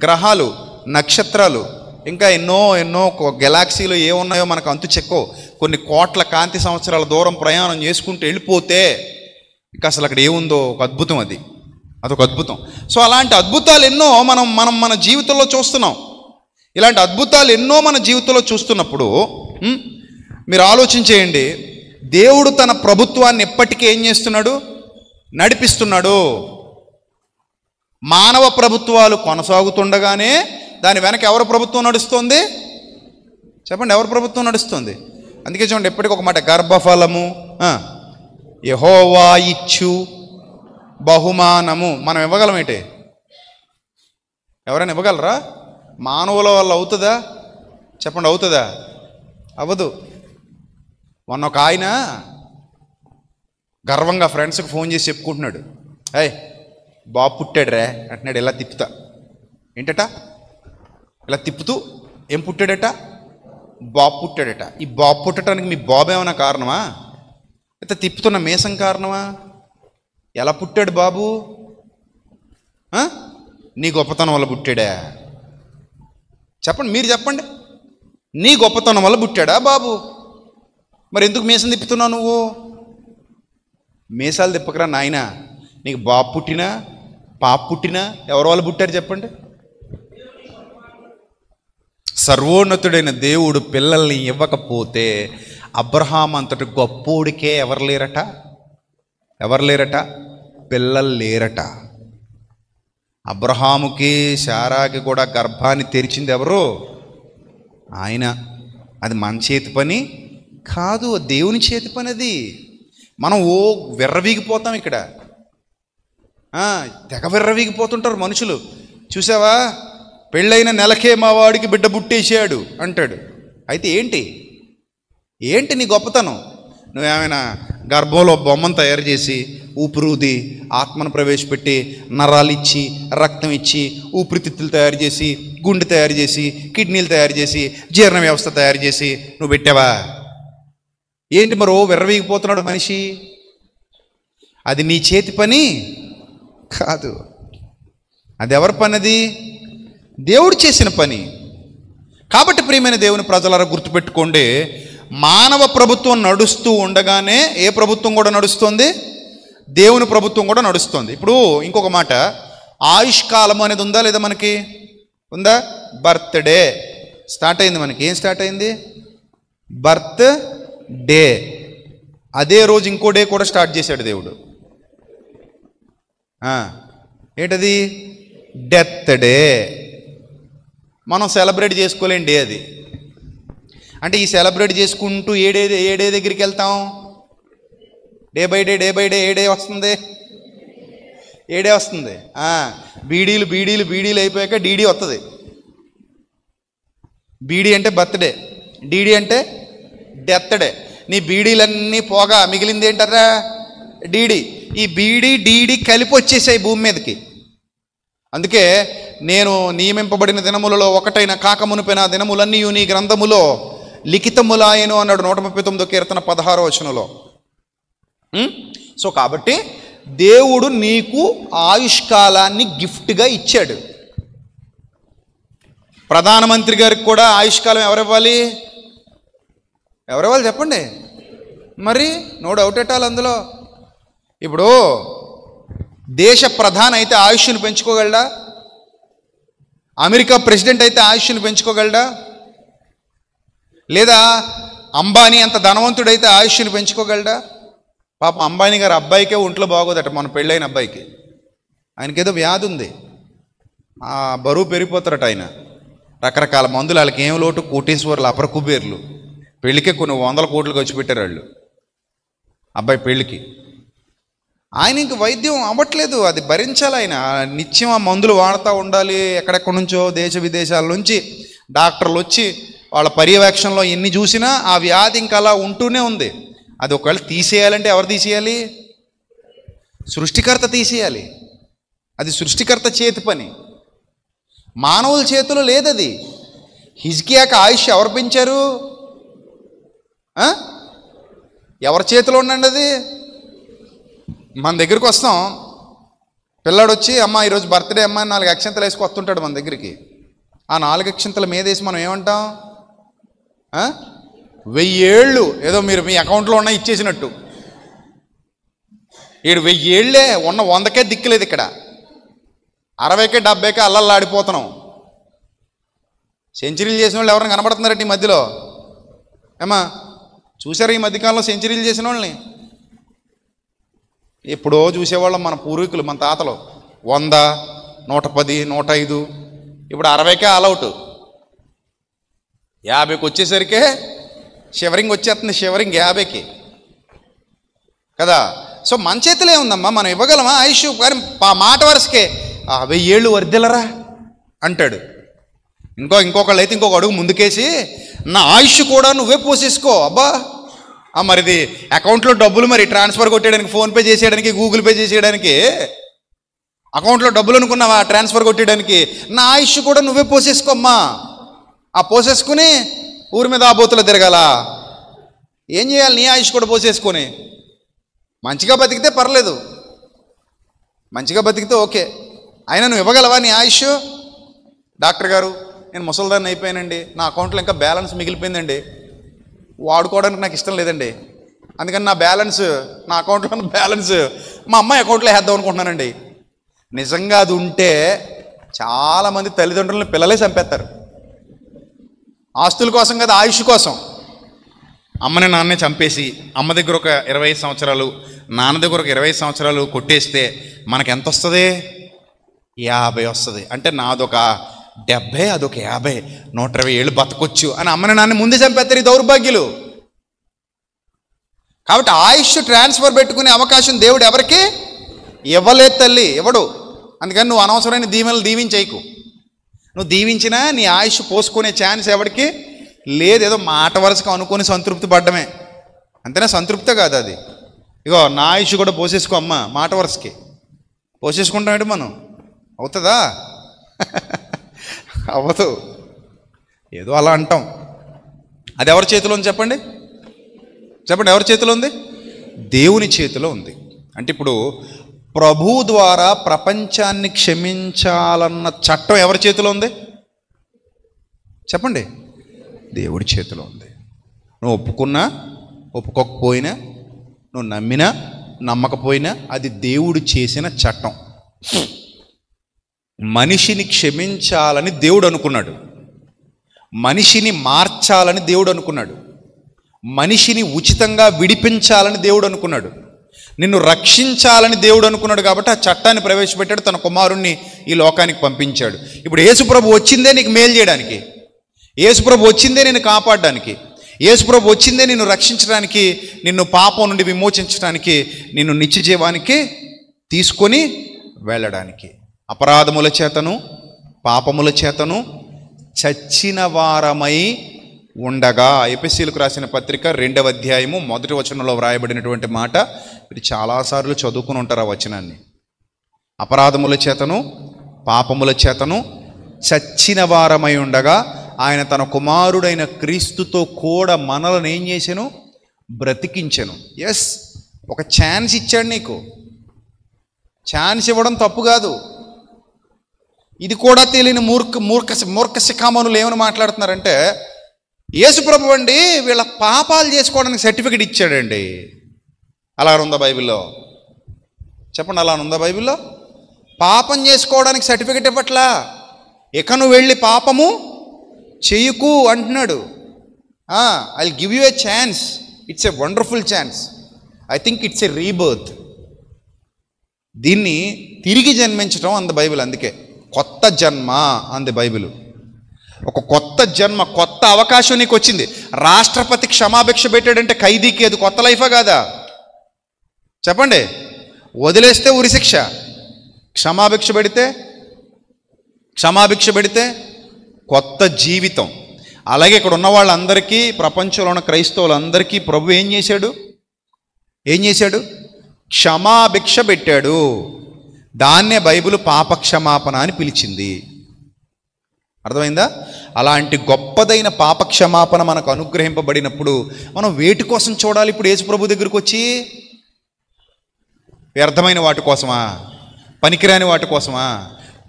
గ్రహాలు, నక్షత్రాలు, ఇంకా ఎన్నో గెలాక్సీలు ఏమున్నాయో మనకు అంతు చెక్కో. కొన్ని కోట్ల కాంతి సంవత్సరాల దూరం ప్రయాణం చేసుకుంటూ వెళ్ళిపోతే ఇక అసలు అక్కడ ఏముందో ఒక అద్భుతం. అదొక అద్భుతం. సో అలాంటి అద్భుతాలు ఎన్నో మనం మన జీవితంలో చూస్తున్నాం. ఇలాంటి అద్భుతాలు ఎన్నో మన జీవితంలో చూస్తున్నప్పుడు మీరు ఆలోచించేయండి, దేవుడు తన ప్రభుత్వాన్ని ఎప్పటికీ ఏం చేస్తున్నాడు? నడిపిస్తున్నాడు. మానవ ప్రభుత్వాలు కొనసాగుతుండగానే దాని వెనక ఎవరి ప్రభుత్వం నడుస్తుంది? చెప్పండి, ఎవరి ప్రభుత్వం నడుస్తుంది? అందుకే చూడండి, ఎప్పటికీ ఒక మాట, గర్భఫలము యెహోవా ఇచ్చు బహుమానము. మనం ఇవ్వగలమేంటి? ఎవరైనా ఇవ్వగలరా? మానవుల వల్ల అవుతుందా? చెప్పండి, అవుతుందా? అవ్వదు. మొన్న ఒక ఆయన గర్వంగా ఫ్రెండ్స్కి ఫోన్ చేసి చెప్పుకుంటున్నాడు, ఏయ్ బాబు పుట్టాడు రే అంటున్నాడు. ఇలా తిప్పుతా ఏంటట, ఇలా తిప్పుతూ ఏం పుట్టాడట? బాబు పుట్టాడట. ఈ బాబు పుట్టడానికి మీ బాబు ఏమైనా కారణమా? అయితే తిప్పుతున్న మేసం కారణమా? ఎలా పుట్టాడు బాబు? నీ గొప్పతనం వల్ల పుట్టాడా? చెప్పండి, మీరు చెప్పండి. నీ గొప్పతనం వల్ల పుట్టాడా బాబు? మరి ఎందుకు మీసం తిప్పుతున్నావు నువ్వు? మీసాలు తిప్పకరా నాయన. నీకు బాబు పుట్టినా పాప పుట్టినా ఎవరు వాళ్ళు పుట్టారు చెప్పండి? సర్వోన్నతుడైన దేవుడు పిల్లల్ని ఇవ్వకపోతే అబ్రహాం అంతటి గొప్పోడికే ఎవరు లేరట? పిల్లలు లేరట. అబ్రహాముకి శారాకి కూడా గర్భాన్ని తెరిచింది ఎవరు? ఆయన. అది మన చేతి పని కాదు, దేవుని చేతి పని అది. మనం విర్రవీగిపోతాం ఇక్కడ. తెగ విర్రవీగిపోతుంటారు మనుషులు. చూసావా, పెళ్ళైన నెలకే మా వాడికి బిడ్డ పుట్టేసాడు అంటాడు. అయితే ఏంటి నీ గొప్పతనం? నువ్వేమైనా గర్భంలో బొమ్మను తయారు చేసి ఊపిరుది ఆత్మను ప్రవేశపెట్టి నరాలు ఇచ్చి రక్తం ఇచ్చి ఊపిరితిత్తులు తయారు చేసి గుండె తయారు చేసి కిడ్నీలు తయారు చేసి జీర్ణ వ్యవస్థ తయారు చేసి నువ్వు పెట్టావా? ఏంటి మరో విర్రవీగిపోతున్నాడు మనిషి? అది నీ చేతి పని కాదు. అది ఎవరి పని? అది దేవుడు చేసిన పని. కాబట్టి ప్రియమైన దేవుని ప్రజలారా గుర్తుపెట్టుకోండి, మానవ ప్రభుత్వం నడుస్తూ ఉండగానే ఏ ప్రభుత్వం కూడా నడుస్తుంది? దేవుని ప్రభుత్వం కూడా నడుస్తుంది. ఇప్పుడు ఇంకొక మాట, ఆయుష్కాలం అనేది ఉందా లేదా? మనకి ఉందా? బర్త్డే స్టార్ట్ అయింది మనకి. ఏం స్టార్ట్ అయింది? Birth day. అదే రోజు ఇంకో డే కూడా స్టార్ట్ చేశాడు దేవుడు. ఏంటది? Death day. మనం సెలబ్రేట్ చేసుకోలేం డే అది. అంటే ఈ సెలబ్రేట్ చేసుకుంటూ ఏ డే దగ్గరికి వెళ్తాం? Day by day A day వస్తుంది? బీడీలు అయిపోయాక డీడీ వస్తుంది. బీడీ అంటే బర్త్డే, డీడీ అంటే డెత్ డే. నీ బీడీలన్నీ పోగా మిగిలింది ఏంటరా? డీడీ. ఈ బీడీ డీడీ కలిపి వచ్చేసాయి భూమి మీదకి. అందుకే నేను నియమింపబడిన దినములలో ఒకటైన కాకమునుపైన దినములన్నీ నీ గ్రంథములో లిఖితములాయను అన్నాడు 139 కీర్తన 16వ వచనంలో. సో కాబట్టి దేవుడు నీకు ఆయుష్కాలాన్ని గిఫ్ట్గా ఇచ్చాడు. ప్రధానమంత్రి గారికి కూడా ఆయుష్కాలం ఎవరివ్వాలి చెప్పండి? మరి నో డౌట్ ఎట్టాలి అందులో. ఇప్పుడు దేశ ప్రధాని అయితే ఆయుష్ను పెంచుకోగలడా? అమెరికా ప్రెసిడెంట్ అయితే ఆయుష్ను పెంచుకోగలడా? లేదా అంబానీ అంత ధనవంతుడైతే ఆయుష్ను పెంచుకోగలడా? పాప అంబానీ గారు అబ్బాయికే ఒంట్లో బాగోదట, మన పెళ్ళైన అబ్బాయికి. ఆయనకేదో వ్యాధి ఉంది, ఆ బరువు పెరిగిపోతారట ఆయన. రకరకాల మందులు, వాళ్ళకి ఏం లోటు? కోటీశ్వర్లు, అపర కుబేర్లు. పెళ్ళికే కొన్ని 100 కోట్లు ఖర్చు పెట్టారు వాళ్ళు అబ్బాయి పెళ్ళికి. ఆయన ఇంక వైద్యం అవ్వట్లేదు, అది భరించాలి ఆయన. నిత్యం ఆ మందులు వాడుతూ ఉండాలి. ఎక్కడెక్కడి నుంచో దేశ విదేశాల నుంచి డాక్టర్లు వచ్చి వాళ్ళ పర్యవేక్షణలో ఎన్ని చూసినా ఆ వ్యాధి ఇంకా అలా ఉంటూనే ఉంది. అది ఒకవేళ తీసేయాలంటే ఎవరు తీసేయాలి? సృష్టికర్త తీసేయాలి. అది సృష్టికర్త చేతి పని, మానవుల చేతిలో లేదది. హిజ్కియాకి ఆయుష్ ఎవరు పెంచారు? ఎవరి చేతిలో ఉండండి అది? మన దగ్గరికి వస్తాం, పిల్లాడు వచ్చి అమ్మ ఈరోజు బర్త్డే అమ్మ 4 అక్షంతలు వేసుకు వస్తుంటాడు మన దగ్గరికి. ఆ 4 అక్షంతల మీద వేసి మనం ఏమంటాం? 1000 ఏళ్ళు ఏదో మీరు మీ అకౌంట్లో ఉన్న ఇచ్చేసినట్టు. 1000 ఏళ్ళే ఉన్న 100కే దిక్కులేదు ఇక్కడ. 60కే 70కే అల్లల్లాడిపోతున్నాం. సెంచరీలు చేసిన వాళ్ళు ఎవరైనా కనబడుతున్నారంటే ఈ మధ్యలో? ఏమా చూసారా ఈ మధ్యకాలంలో సెంచరీలు చేసిన వాళ్ళని? ఎప్పుడో చూసేవాళ్ళం మన పూర్వీకులు, మన తాతలు. 100, 110, 105. ఇప్పుడు 60కే ఆల్అవుట్. 50కి వచ్చేసరికే షివరింగ్ వచ్చేస్తుంది. షివరింగ్ 50కి కదా. సో మన చేతిలో ఏముందమ్మా? మనం ఇవ్వగలమా ఆయుష్? కానీ మాట వరుసకే 1000 ఏళ్ళు వర్దిలరా అంటాడు. ఇంకొకళ్ళు అయితే ఇంకొక అడుగు ముందుకేసి నా ఆయుష్ కూడా నువ్వే పోసేసుకో. అబ్బా మరిది అకౌంట్లో డబ్బులు మరి ట్రాన్స్ఫర్ కొట్టేయడానికి, ఫోన్పే చేసేయడానికి, గూగుల్ పే చేసేయడానికి, అకౌంట్లో డబ్బులు అనుకున్నావా ట్రాన్స్ఫర్ కొట్టేయడానికి? నా ఆయుష్ కూడా నువ్వే పోసేసుకోమ్మా. పోసేసుకుని ఊరి మీద ఆబోతులు తిరగాల? ఏం చేయాలి? నీ ఆయుష్ కూడా పోసేసుకొని మంచిగా బతికితే పర్లేదు, మంచిగా బతికితే ఓకే. అయినా నువ్వు ఇవ్వగలవా నీ ఆయుష్? డాక్టర్ గారు నేను ముసల్దాన్ని అయిపోయానండి, నా అకౌంట్లో ఇంకా బ్యాలెన్స్ మిగిలిపోయిందండి, వాడుకోవడానికి నాకు ఇష్టం లేదండి. అందుకని నా అకౌంట్లో ఉన్న బ్యాలెన్స్ మా అమ్మాయి అకౌంట్లో వేద్దాం అనుకుంటున్నానండి. నిజంగా అది ఉంటే చాలామంది తల్లిదండ్రులను పిల్లలే చంపేస్తారు. ఆస్తుల కోసం కదా, ఆయుష్ కోసం. అమ్మని నాన్నే చంపేసి అమ్మ దగ్గర ఒక 25 సంవత్సరాలు, నాన్న దగ్గర ఒక 20 సంవత్సరాలు కొట్టేస్తే మనకు ఎంత వస్తుంది? 50 వస్తుంది. అంటే నాదొక 70, అదొక 50, 120 ఏళ్ళు బతకొచ్చు అని అమ్మని నాన్న ముందే చంపేస్తారు ఈ దౌర్భాగ్యులు. కాబట్టి ఆయుష్ ట్రాన్స్ఫర్ పెట్టుకునే అవకాశం దేవుడు ఎవరికి ఇవ్వలేదు తల్లి, ఇవ్వడు. అందుకని నువ్వు అనవసరమైన దీవెనలు దీవించేయకు. నువ్వు దీవించినా నీ ఆయుష్ పోసుకునే ఛాన్స్ ఎవరికి లేదు. ఏదో మాట వరుసకు అనుకుని సంతృప్తి పడ్డమే, అంతేనా? సంతృప్తే కాదు అది. ఇగో నా ఆయుష్ కూడా పోసేసుకో అమ్మ, మాట వరుసకి పోసేసుకుంటామేంటి మనం? అవుతుందా? అవ్వదు. ఏదో అలా అంటాం. అది ఎవరి చేతిలో ఉంది చెప్పండి? ఎవరి చేతిలో ఉంది? దేవుని చేతిలో ఉంది. అంటే ఇప్పుడు ప్రభు ద్వారా ప్రపంచాన్ని క్షమించాలన్న చట్టం ఎవరి చేతిలో ఉంది చెప్పండి? దేవుడి చేతిలో ఉంది. నువ్వు ఒప్పుకున్నా ఒప్పుకోకపోయినా, నువ్వు నమ్మినా నమ్మకపోయినా అది దేవుడు చేసిన చట్టం. మనిషిని క్షమించాలని దేవుడు అనుకున్నాడు, మనిషిని మార్చాలని దేవుడు అనుకున్నాడు, మనిషిని ఉచితంగా విడిపించాలని దేవుడు అనుకున్నాడు, నిన్ను రక్షించాలని దేవుడు అనుకున్నాడు. కాబట్టి ఆ చట్టాన్ని ప్రవేశపెట్టాడు, తన కుమారుణ్ణి ఈ లోకానికి పంపించాడు. ఇప్పుడు యేసుప్రభు వచ్చిందే నీకు మేలు చేయడానికి, యేసుప్రభు వచ్చిందే నిన్ను కాపాడడానికి, యేసుప్రభు వచ్చిందే నిన్ను రక్షించడానికి, నిన్ను పాపం నుండి విమోచించడానికి, నిన్ను నిత్య జీవానికి తీసుకొని వెళ్ళడానికి. అపరాధముల చేతను పాపముల చేతను చచ్చిన వారమై ఉండగా. ఎఫెసీయులకు రాసిన పత్రిక 2వ అధ్యాయము 1వ వచనంలో వ్రాయబడినటువంటి మాట. ఇది చాలాసార్లు చదువుకుని ఉంటారు ఆ వచనాన్ని. అపరాధముల చేతను పాపముల చేతను చచ్చిన వారమై ఉండగా ఆయన తన కుమారుడైన క్రీస్తుతో కూడా మనలను ఏం చేశాను? బ్రతికించెను. ఎస్, ఒక ఛాన్స్ ఇచ్చాడు నీకు. ఛాన్స్ ఇవ్వడం తప్పు కాదు. ఇది కూడా తెలియని మూర్ఖ శిఖామణులు ఏమని మాట్లాడుతున్నారంటే, యేసుప్రభు అండి వీళ్ళ పాపాలు చేసుకోవడానికి సర్టిఫికెట్ ఇచ్చాడండి. అలా ఉందా బైబిల్లో? చెప్పండి, అలా ఉందా బైబిల్లో? పాపం చేసుకోవడానికి సర్టిఫికెట్ ఇవ్వట్లా. ఇక నువ్వు వెళ్ళి పాపము చెయ్యకు అంటున్నాడు. I will give you A chance. It's a wonderful chance. I think it's a rebirth. దీన్ని తిరిగి జన్మించడం అంది బైబిల్. అందుకే కొత్త జన్మ అంది బైబిల్. ఒక కొత్త జన్మ, కొత్త అవకాశం నీకు వచ్చింది. రాష్ట్రపతి క్షమాభిక్ష పెట్టాడంటే ఖైదీకి అది కొత్త లైఫా కాదా? చెప్పండి. వదిలేస్తే ఉరిశిక్ష, క్షమాభిక్ష పెడితే కొత్త జీవితం. అలాగే ఇక్కడ ఉన్న వాళ్ళందరికీ, ప్రపంచంలో ఉన్న క్రైస్తవులందరికీ ప్రభు ఏం చేశాడు? క్షమాభిక్ష పెట్టాడు. దాన్నే బైబిల్ పాపక్షమాపణ అని పిలిచింది. అర్థమైందా? అలాంటి గొప్పదైన పాపక్షమాపణ మనకు అనుగ్రహింపబడినప్పుడు మనం వేటి కోసం చూడాలి? ఇప్పుడు యేసుప్రభు దగ్గరికి వచ్చి వ్యర్థమైన వాటి కోసమా? పనికిరాని వాటి కోసమా?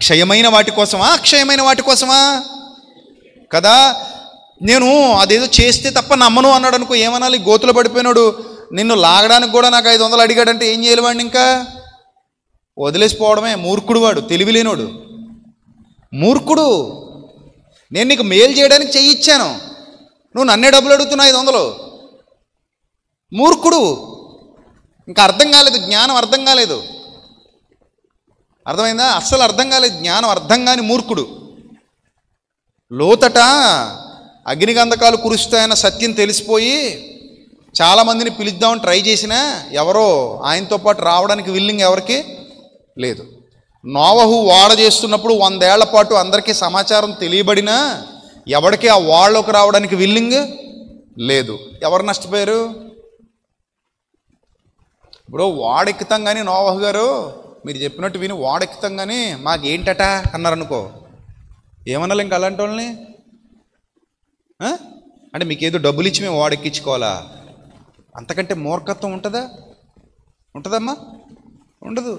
క్షయమైన వాటి కోసమా? అక్షయమైన వాటి కోసమా? కదా. నేను అదేదో చేస్తే తప్ప నమ్మను అన్నాడు అనుకో, ఏమనాలి? గోతులో పడిపోయినాడు, నిన్ను లాగడానికి కూడా నాకు 500 అడిగాడంటే ఏం చేయాలి వాడిని? ఇంకా వదిలేసిపోవడమే. మూర్ఖుడు వాడు, తెలివిలేనోడు, మూర్ఖుడు. నేను నీకు మేలు చేయడానికి చెయ్యిచ్చాను, నువ్వు నన్నే డబ్బులు అడుగుతున్నా 500. మూర్ఖుడు. ఇంకా అర్థం కాలేదు, జ్ఞానం అర్థం కాలేదు. అర్థమైందా? అస్సలు అర్థం కాలేదు, జ్ఞానం అర్థం కాని మూర్ఖుడు. లోతట అగ్నిగంధకాలు కురుస్తాయన్న సత్యం తెలిసిపోయి చాలామందిని పిలుద్దామని ట్రై చేసినా ఎవరో ఆయనతో పాటు రావడానికి విల్లింగ్ ఎవరికి లేదు. నోవహు ఓడ చేస్తున్నప్పుడు 100 ఏళ్ల పాటు అందరికీ సమాచారం తెలియబడినా ఎవరికి ఆ ఓడలోకి రావడానికి విల్లింగ్ లేదు. ఎవరు నష్టపోయారు? ఇప్పుడు ఓడెక్కుతాం కానీ, నోవహు గారు మీరు చెప్పినట్టు విని ఓడెక్కుతాం కానీ మాకేంటట అన్నారనుకో, ఏమన్నా ఇంక అలాంటి వాళ్ళని? అంటే మీకేదో డబ్బులు ఇచ్చి మేము ఓడెక్కించుకోవాలా? అంతకంటే మూర్ఖత్వం ఉంటుందమ్మా? ఉండదు.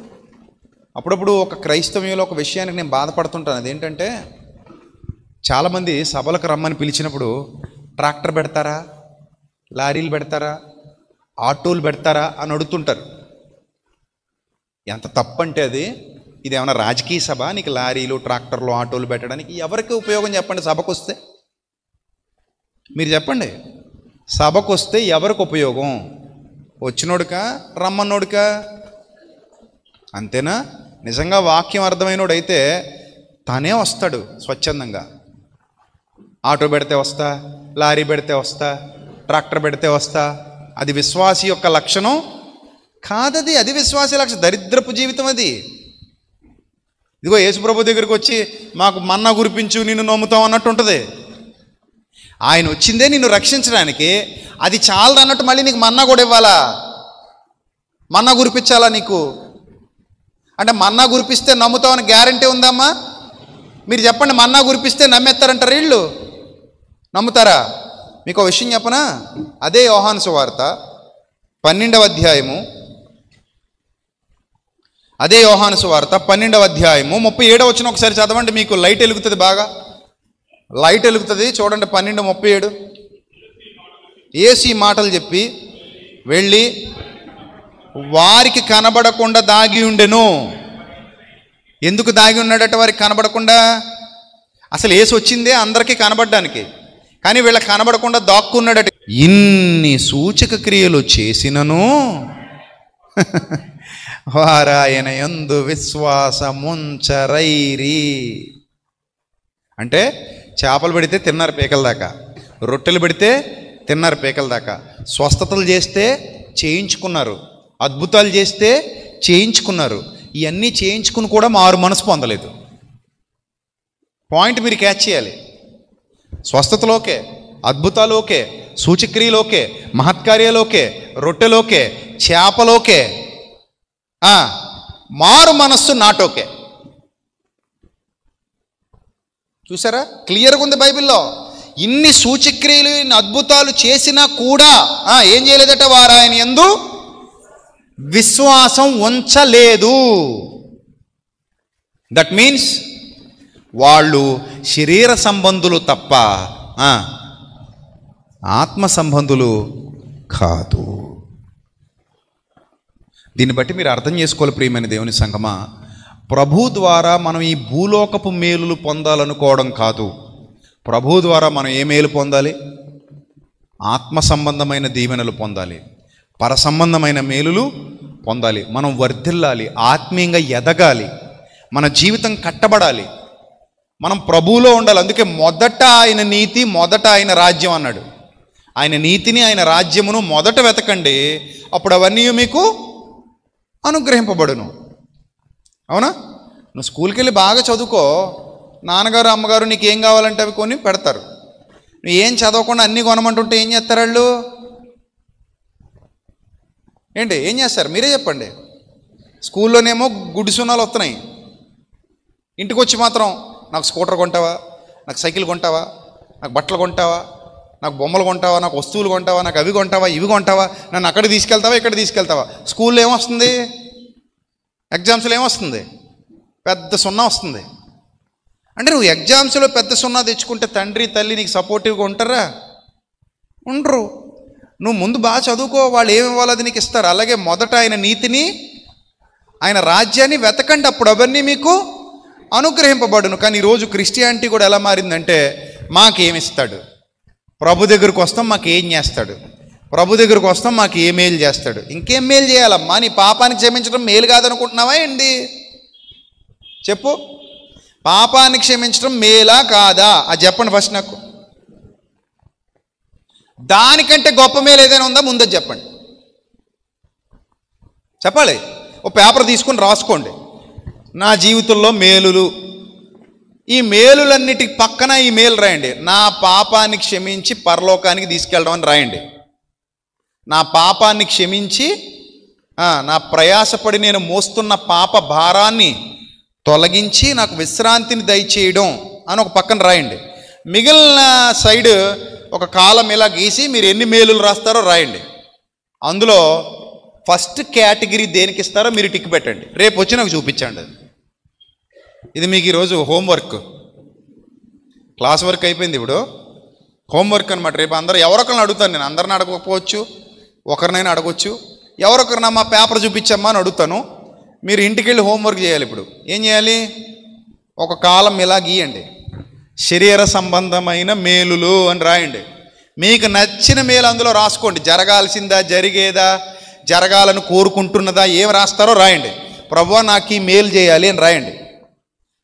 అప్పుడప్పుడు ఒక క్రైస్తవ్యంలో ఒక విషయానికి నేను బాధపడుతుంటాను. అదేంటంటే, చాలామంది సభలకు రమ్మని పిలిచినప్పుడు ట్రాక్టర్ పెడతారా, లారీలు పెడతారా, ఆటోలు పెడతారా అని అడుగుతుంటారు. ఎంత తప్పంటే అది. ఇది ఏమైనా రాజకీయ సభ? నీకు లారీలు, ట్రాక్టర్లు, ఆటోలు పెట్టడానికి ఎవరికి ఉపయోగం చెప్పండి? సభకు వస్తే మీరు చెప్పండి. సభకు వస్తే ఎవరికి ఉపయోగం? వచ్చినోడుకా, రమ్మన్నోడుకా? అంతేనా? నిజంగా వాక్యం అర్థమైనోడైతే తనే వస్తాడు స్వచ్ఛందంగా. ఆటో పెడితే వస్తా, లారీ పెడితే వస్తా, ట్రాక్టర్ పెడితే వస్తా. అది విశ్వాసి యొక్క లక్షణం కాదది. అది విశ్వాసి లక్షణం, దరిద్రపు జీవితం అది. ఇదిగో యేసుప్రభు దగ్గరికి వచ్చి మాకు మన్నా కురిపించు, నిన్ను నమ్ముతాం అన్నట్టు ఉంటుంది. ఆయన వచ్చిందే నిన్ను రక్షించడానికి. అది చాలదు అన్నట్టు మళ్ళీ నీకు మన్నా కూడా ఇవ్వాలా? మన్నా కురిపించాలా నీకు? అంటే మన్నా కురిపిస్తే నమ్ముతామని గ్యారంటీ ఉందమ్మా? మీరు చెప్పండి, మన్నా కురిపిస్తే నమ్మేస్తారంటారు వీళ్ళు? నమ్ముతారా? మీకు ఒక విషయం చెప్పనా? అదే యోహాను సువార్త 12వ అధ్యాయము, అదే యోహాను సువార్త 12వ అధ్యాయము 37వ వచనం ఒకసారి చదవండి. మీకు లైట్ వెలుగుతుంది, బాగా లైట్ వెలుగుతుంది. చూడండి 12:37. యేసు ఈ మాటలు చెప్పి వెళ్ళి వారికి కనబడకుండా దాగి ఉండెను. ఎందుకు దాగి ఉన్నాడట వారికి కనబడకుండా? అసలు యేసు వచ్చిందే అందరికీ కనబడడానికి, కానీ వీళ్ళకి కనబడకుండా దాక్కున్నాడట. ఇన్ని సూచక క్రియలు చేసినను వారాయన యందు విశ్వాసముంచరైరి. అంటే చేపలు పెడితే తిన్నారు పీకల దాకా, రొట్టెలు పెడితే తిన్నారు పీకల దాకా, స్వస్థతలు చేస్తే చేయించుకున్నారు, అద్భుతాలు చేస్తే చేయించుకున్నారు. ఇవన్నీ చేయించుకుని కూడా మారు మనసు పొందలేదు. పాయింట్ మీరు క్యాచ్ చేయాలి. స్వస్థతలు ఓకే, అద్భుతాలు ఓకే, సూచక్రియలు ఓకే, మహత్కార్యాలు ఓకే, రొట్టెలు ఓకే, చేపలు ఓకే, మారు మనస్సు నాట్ ఓకే. చూసారా? క్లియర్గా ఉంది బైబిల్లో. ఇన్ని సూచక్రియలు, ఇన్ని అద్భుతాలు చేసినా కూడా ఏం చేయలేదట? వారు ఆయన యందు విశ్వాసం ఉంచలేదు. దట్ మీన్స్ వాళ్ళు శరీర సంబంధులు తప్ప ఆత్మ సంబంధులు కాదు. దీన్ని బట్టి మీరు అర్థం చేసుకోవాలి ప్రియమైన దేవుని సంగమా. ప్రభు ద్వారా మనం ఈ భూలోకపు మేలులు పొందాలనుకోవడం కాదు. ప్రభు ద్వారా మనం ఏ మేలు పొందాలి? ఆత్మ సంబంధమైన దీవెనలు పొందాలి, పర సంబంధమైన మేలులు పొందాలి. మనం వర్ధిల్లాలి, ఆత్మీయంగా ఎదగాలి, మన జీవితం కట్టబడాలి, మనం ప్రభువులో ఉండాలి. అందుకే మొదట ఆయన నీతి, మొదట ఆయన రాజ్యం అన్నాడు. ఆయన నీతిని, ఆయన రాజ్యమును మొదట వెతకండి, అప్పుడు అవన్నీ మీకు అనుగ్రహింపబడును. అవునా? నువ్వు స్కూల్కి వెళ్ళి బాగా చదువుకో, నాన్నగారు అమ్మగారు నీకు ఏం కావాలంటే అవి కొని పెడతారు. నువ్వు ఏం చదవకుండా అన్నీ కొనమంటుంటే ఏం చేస్తారు వాళ్ళు? ఏంటి ఏం చేస్తారు? మీరే చెప్పండి. స్కూల్లోనేమో గుడి సున్నాలు వస్తున్నాయి, ఇంటికి వచ్చి మాత్రం నాకు స్కూటర్ కొంటావా, నాకు సైకిల్ కొంటావా, నాకు బట్టలు కొంటావా, నాకు బొమ్మలు కొంటావా, నాకు వస్తువులు కొంటావా, నాకు అవి కొంటావా, ఇవి కొంటావా, నన్ను అక్కడ తీసుకెళ్తావా, ఇక్కడ తీసుకెళ్తావా? స్కూల్లో ఏమొస్తుంది? ఎగ్జామ్స్లో ఏమొస్తుంది? పెద్ద సున్నా వస్తుంది. అంటే నువ్వు ఎగ్జామ్స్లో పెద్ద సున్నా తెచ్చుకుంటే తండ్రి తల్లి నీకు సపోర్టివ్గా ఉంటారా? ఉండరు. నువ్వు ముందు బాగా చదువుకో, వాళ్ళు ఏమి ఇవ్వాలో అది నీకు ఇస్తారు. అలాగే మొదట ఆయన నీతిని, ఆయన రాజ్యాన్ని వెతకండి, అప్పుడు అవన్నీ మీకు అనుగ్రహింపబడును. కానీ ఈరోజు క్రిస్టియానిటీ కూడా ఎలా మారిందంటే, మాకేమిస్తాడు, ప్రభు దగ్గరకు వస్తాం మాకు ఏం చేస్తాడు, ప్రభు దగ్గరకు వస్తాం మాకు ఏ మేలు చేస్తాడు. ఇంకేం మేలు చేయాలమ్మా? నీ పాపానికి క్షమించడం మేలు కాదనుకుంటున్నావా ఏంటి? చెప్పు, పాపాన్ని క్షమించడం మేలా కాదా? అది చెప్పండి ఫస్ట్ నాకు. దానికంటే గొప్ప మేలు ఏదైనా ఉందా? ముందు చెప్పండి, చెప్పాలి. ఓ పేపర్ తీసుకొని రాసుకోండి, నా జీవితంలో మేలులు. ఈ మేలులన్నిటి పక్కన ఈ మేలు రాయండి. నా పాపాన్ని క్షమించి పరలోకానికి తీసుకెళ్ళడం అని రాయండి. నా పాపాన్ని క్షమించి నా ప్రయాసపడి నేను మోస్తున్న పాప భారాన్ని తొలగించి నాకు విశ్రాంతిని దయచేయడం అని ఒక పక్కన రాయండి. మిగిలిన సైడ్ ఒక కాలం ఇలా గీసి మీరు ఎన్ని మేలులు రాస్తారో రాయండి. అందులో ఫస్ట్ కేటగిరీ దేనికి ఇస్తారో మీరు టిక్ పెట్టండి. రేపు వచ్చి నాకు చూపించండి. ఇది మీకు ఈరోజు హోంవర్క్. క్లాస్ వర్క్ అయిపోయింది. ఇప్పుడు హోంవర్క్ అనమాట. రేపు అందరూ ఎవరొకరిని అడుగుతాను, నేను అందరిని అడగకపోవచ్చు, ఒకరినైనా అడగొచ్చు. ఎవరొకరినా మా పేపర్ చూపించమ్మా అని అడుగుతాను. మీరు ఇంటికి వెళ్ళి హోంవర్క్ చేయాలి. ఇప్పుడు ఏం చేయాలి? ఒక కాలం ఇలా గీయండి, శరీర సంబంధమైన మేలులు అని రాయండి. మీకు నచ్చిన మేలు అందులో రాసుకోండి. జరగాల్సిందా, జరిగేదా, జరగాలని కోరుకుంటున్నదా, ఏం రాస్తారో రాయండి. ప్రభువా నాకు ఈ మేలు చేయాలి అని రాయండి.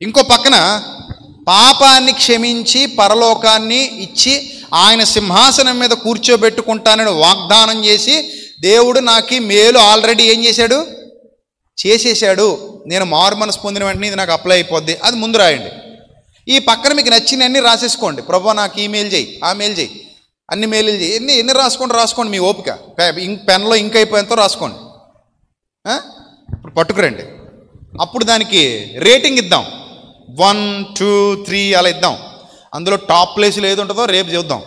ఇంకో పక్కన పాపాన్ని క్షమించి పరలోకాన్ని ఇచ్చి ఆయన సింహాసనం మీద కూర్చోబెట్టుకుంటానని వాగ్దానం చేసి దేవుడు నాకు ఈ మేలు ఆల్రెడీ ఏం చేశాడు? చేసేసాడు. నేను మారు మనసు పొందిన వెంటనే ఇది నాకు అప్లై అయిపోద్ది, అది ముందు రాయండి. ఈ పక్కన మీకు నచ్చినవన్నీ రాసేసుకోండి. ప్రభువా నాకు ఈ మెయిల్ చేయి, ఆ మెయిల్ చేయి, అన్ని మెయిల్ చేయి, ఎన్ని రాసుకోండి మీ ఓపిక. పెన్లో ఇంక్ అయిపోయేంతో రాసుకోండి. ఇప్పుడు పట్టుకురండి. అప్పుడు దానికి రేటింగ్ ఇద్దాం. 1, 2, 3 అలా ఇద్దాం. అందులో టాప్ ప్లేస్లో ఏది ఉంటుందో రేపు చూద్దాం.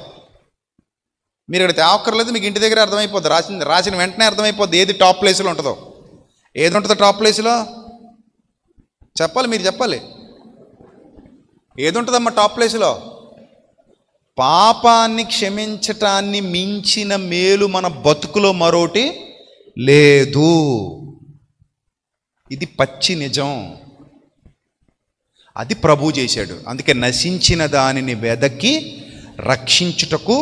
మీరు ఇక్కడ తేవక్కర్లేదు, మీకు ఇంటి దగ్గర అర్థమైపోద్ది. రాసిన వెంటనే అర్థమైపోద్ది ఏది టాప్ ప్లేస్లో ఉంటుందో. ఏది ఉంటుందో టాప్ ప్లేస్లో చెప్పాలి, మీరు చెప్పాలి. ఏది ఉంటుందమ్మా టాప్ ప్లేస్లో? పాపాన్ని క్షమించటాన్ని మించిన మేలు మన బతుకులో మరోటి లేదు. ఇది పచ్చి నిజం. అది ప్రభు చేశాడు. అందుకే నశించిన దానిని వెదకి రక్షించుటకు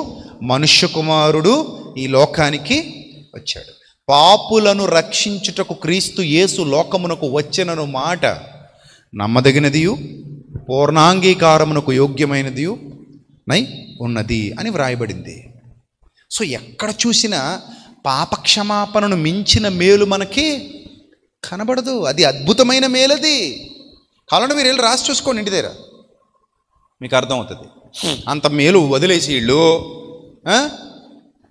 మనుష్య కుమారుడు ఈ లోకానికి వచ్చాడు. పాపులను రక్షించుటకు క్రీస్తు యేసు లోకమునకు వచ్చెనను మాట నమ్మదగినదియు పూర్ణాంగీకారమునకు యోగ్యమైనదియు నై ఉన్నది అని వ్రాయబడింది. సో ఎక్కడ చూసినా పాపక్షమాపణను మించిన మేలు మనకి కనబడదు. అది అద్భుతమైన మేలది. కావాలంటే మీరు వెళ్ళి రాసి చూసుకోండి ఇంటి దగ్గర, మీకు అర్థమవుతుంది. అంత మేలు వదిలేసి వీళ్ళు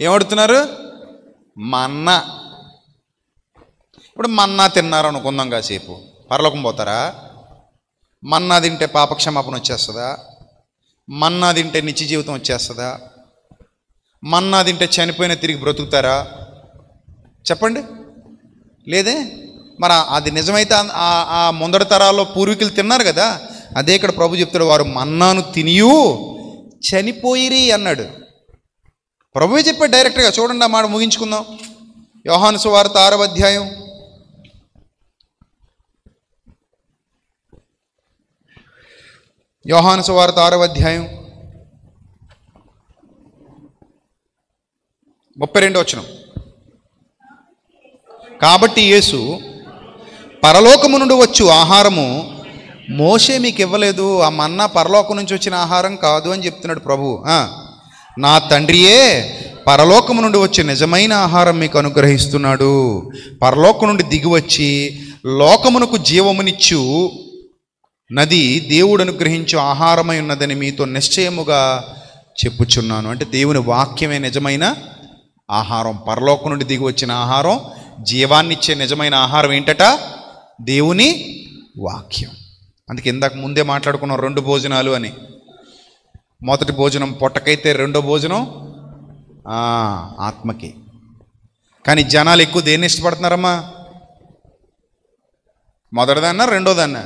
ఏమడుతున్నారు? మన్నా. ఇప్పుడు మన్నా తిన్నారు అనుకుందాం, కాసేపు పరలోకం పోతారా? మన్నా తింటే పాపక్షమాపణ వచ్చేస్తుందా? మన్నా తింటే నిత్య జీవితం వచ్చేస్తుందా? మన్నా తింటే చనిపోయిన తిరిగి బ్రతుకుతారా? చెప్పండి. లేదే. మరి అది నిజమైతే ఆ ముందటి తరాల్లో పూర్వీకులు తిన్నారు కదా. అదే ఇక్కడ ప్రభు చెప్తాడు, వారు మన్నాను తినియు చనిపోయిరి అన్నాడు. ప్రభువే చెప్పాడు డైరెక్ట్గా. చూడండి, ఆ మాట ముగించుకుందాం. యోహాను సువార్త 6వ అధ్యాయం. యోహాను సువార్త 6వ అధ్యాయం 32వ వచనం. కాబట్టి యేసు పరలోకము నుండి వచ్చు ఆహారము మోషే మీకు ఇవ్వలేదు, ఆ మన్నా పరలోకం నుంచి వచ్చిన ఆహారం కాదు అని చెప్తున్నాడు ప్రభు. నా తండ్రియే పరలోకము నుండి వచ్చే నిజమైన ఆహారం మీకు అనుగ్రహిస్తున్నాడు. పరలోకం నుండి దిగివచ్చి లోకమునకు జీవమునిచ్చు నది దేవుడు అనుగ్రహించు ఆహారమై ఉన్నదని మీతో నిశ్చయముగా చెప్పుచున్నాను. అంటే దేవుని వాక్యమే నిజమైన ఆహారం. పరలోకం నుండి దిగి వచ్చిన ఆహారం, జీవాన్నిచ్చే నిజమైన ఆహారం ఏంటట? దేవుని వాక్యం. అందుకే ఇందాక ముందే మాట్లాడుకున్నాం 2 భోజనాలు అని. మొదటి భోజనం పొట్టకైతే, రెండో భోజనం ఆత్మకి. కానీ జనాలు ఎక్కువ దేన్ని ఇష్టపడుతున్నారమ్మా? మొదటిదన్నా రెండోదన్నా?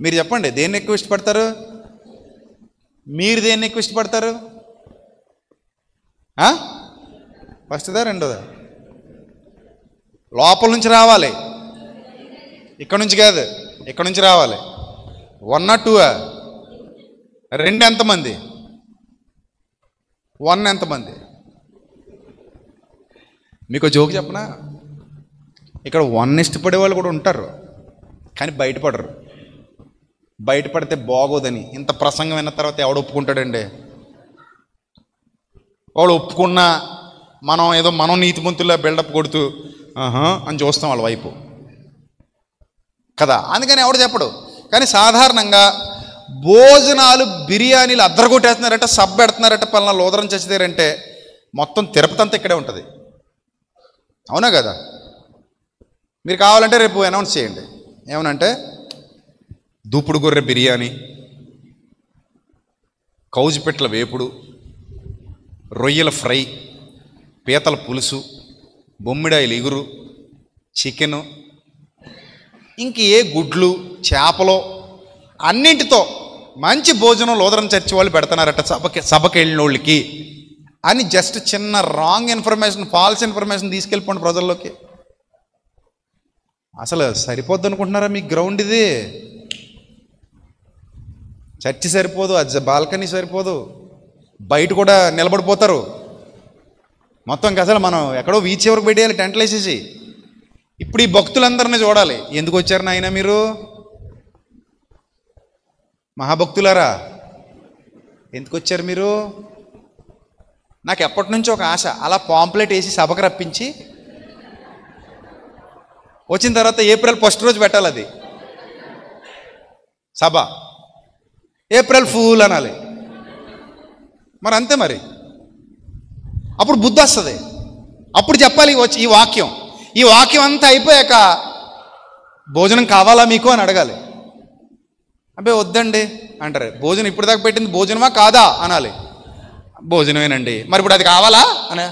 మీరు చెప్పండి, దేన్ని ఎక్కువ ఇష్టపడతారు? మీరు దేన్ని ఎక్కువ ఇష్టపడతారు? ఫస్ట్దా రెండోదా? లోపల నుంచి రావాలి, ఇక్కడ నుంచి కాదు, ఇక్కడ నుంచి రావాలి. 1 or 2? 2 ఎంతమంది? 1 ఎంతమంది? మీకు జోక్ చెప్పనా? ఇక్కడ 1 ఇష్టపడే వాళ్ళు కూడా ఉంటారు, కానీ బయటపడరు. బయటపడితే బాగోదని. ఇంత ప్రసంగం అయిన తర్వాత ఎవడు ఒప్పుకుంటాడండి? వాడు ఒప్పుకున్నా మనం నీతిమంతుల్లా బిల్డప్ కొడుతూ అని చూస్తాం వాళ్ళ వైపు కదా. అందుకని ఎవడు చెప్పడు. కానీ సాధారణంగా భోజనాలు, బిర్యానీలు అద్దరగొట్టేస్తున్నారంటే, సబ్ పెడుతున్నారంటే, పలానా లోదరం చచ్చిదారంటే మొత్తం తిరుపతి అంతా ఇక్కడే ఉంటుంది. అవునా కదా? మీరు కావాలంటే రేపు అనౌన్స్ చేయండి. ఏమనంటే దూపుడు గొర్రె బిర్యానీ, కౌజుపెట్ల వేపుడు, రొయ్యల ఫ్రై, పీతల పులుసు, బొమ్మిడాయిలు ఇగురు, చికెను, ఇంక ఏ గుడ్లు, చేపలు, అన్నింటితో మంచి భోజనం లూథరన్ చర్చి వాళ్ళు పెడుతున్నారట సభకి వెళ్ళిన వాళ్ళకి అని జస్ట్ చిన్న రాంగ్ ఇన్ఫర్మేషన్, ఫాల్స్ ఇన్ఫర్మేషన్ తీసుకెళ్ళిపోండి ప్రజల్లోకి. అసలు సరిపోద్ది అనుకుంటున్నారా? మీ గ్రౌండ్ ఇది, చర్చి సరిపోదు, అది బాల్కనీ సరిపోదు, బయట కూడా నిలబడిపోతారు మొత్తం. అసలు మనం ఎక్కడో వీచ్ ఎవరికి పెట్టేయాలి టెంట్లు వేసేసి. ఇప్పుడు ఈ భక్తులందరినీ చూడాలి. ఎందుకు వచ్చారు నాయన మీరు మహాభక్తులారా? ఎందుకు వచ్చారు మీరు? నాకు ఎప్పటి నుంచో ఒక ఆశ, అలా పాంప్లెట్ వేసి సభకు రప్పించి వచ్చిన తర్వాత ఏప్రిల్ 1 రోజు పెట్టాలి అది సభ, ఏప్రిల్ ఫూల్ అనాలి. మరి అంతే, మరి అప్పుడు బుద్ధి వస్తుంది. అప్పుడు చెప్పాలి ఈ వాక్యం. ఈ వాక్యం అంతా అయిపోయాక భోజనం కావాలా మీకు అని అడగాలి. అబ్బే వద్దండి అంటారు. భోజనం ఇప్పుడు దాకా పెట్టింది భోజనమా కాదా అనాలి. భోజనమేనండి. మరి ఇప్పుడు అది కావాలా అని,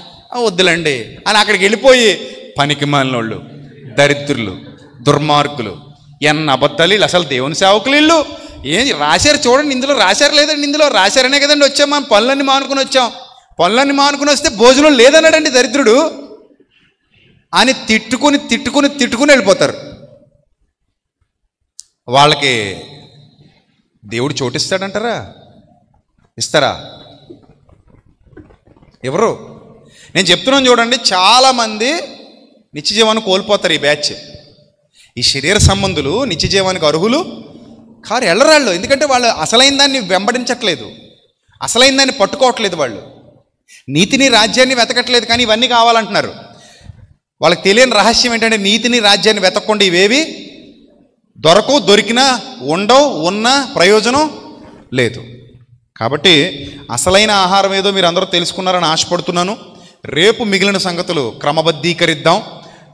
వద్దులండి అని అక్కడికి వెళ్ళిపోయి పనికి మాలినోళ్ళు, దరిద్రులు, దుర్మార్గులు, ఎన్న అబద్ధాలు వీళ్ళు, అసలు దేవుని సేవకులు వీళ్ళు. ఏం రాశారు చూడండి, ఇందులో రాశారు లేదండి, ఇందులో రాశారనే కదండి వచ్చాం, మనం పనులన్నీ మానుకుని వచ్చాం. పనులన్నీ మానుకుని వస్తే భోజనం లేదన్నాడండి దరిద్రుడు అని తిట్టుకుని వెళ్ళిపోతారు. వాళ్ళకి దేవుడు చోటిస్తాడంటారా? ఇస్తారా? ఎవరు? నేను చెప్తున్నాను చూడండి, చాలామంది నిత్య జీవాన్ని కోల్పోతారు. ఈ బ్యాచ్, ఈ శరీర సంబంధులు నిత్య జీవానికి అర్హులు కారు, ఎల్లరాళ్ళు. ఎందుకంటే వాళ్ళు అసలైన దాన్ని వెంబడించట్లేదు, అసలైన దాన్ని పట్టుకోవట్లేదు, వాళ్ళు నీతిని రాజ్యాన్ని వెతకట్లేదు, కానీ ఇవన్నీ కావాలంటున్నారు. వాళ్ళకి తెలియని రహస్యం ఏంటంటే నీతిని రాజ్యాన్ని వెతకకుండా ఇవేవి దొరకవు, దొరికినా ఉండవు, ఉన్న ప్రయోజనం లేదు. కాబట్టి అసలైన ఆహారం ఏదో మీరు అందరూ తెలుసుకున్నారని ఆశపడుతున్నాను. రేపు మిగిలిన సంగతులు క్రమబద్ధీకరిద్దాం.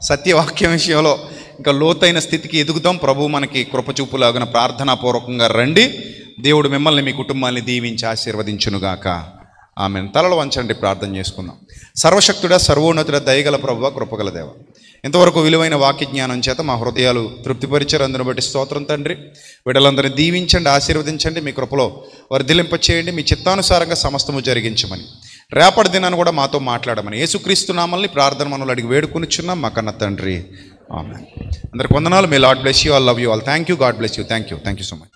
సత్యవాక్యం విషయంలో ఇంకా లోతైన స్థితికి ఎదుగుదాం. ప్రభు మనకి కృపచూపులాగిన ప్రార్థనాపూర్వకంగా రండి. దేవుడు మిమ్మల్ని మీ కుటుంబాన్ని దీవించి ఆశీర్వదించునుగాక. ఆమెను. తలలు వంచండి, ప్రార్థన చేసుకుందాం. సర్వశక్తుడా, సర్వోన్నతుడ, దయగల ప్రభువా, కృపగల దేవ, ఇంతవరకు విలువైన వాక్య జ్ఞానం చేత మా హృదయాలు తృప్తిపరిచారు. అందును బట్టి స్తోత్రం తండ్రి. వీళ్ళందరినీ దీవించండి, ఆశీర్వదించండి, మీ కృపలో వర్ధిలింపచేయండి, మీ చిత్తానుసారంగా సమస్తము జరిగించమని, రేపటి దినాన్ని కూడా మాతో మాట్లాడమని యేసుక్రీస్తు నామల్ని ప్రార్థన మనల్ని అడిగి వేడుకొనిచున్నాం మా కన్న తండ్రి. ఆమేన్. అందరికి వందనాలు. May Lord bless you all, love you all. Thank you. God bless you. Thank you so much.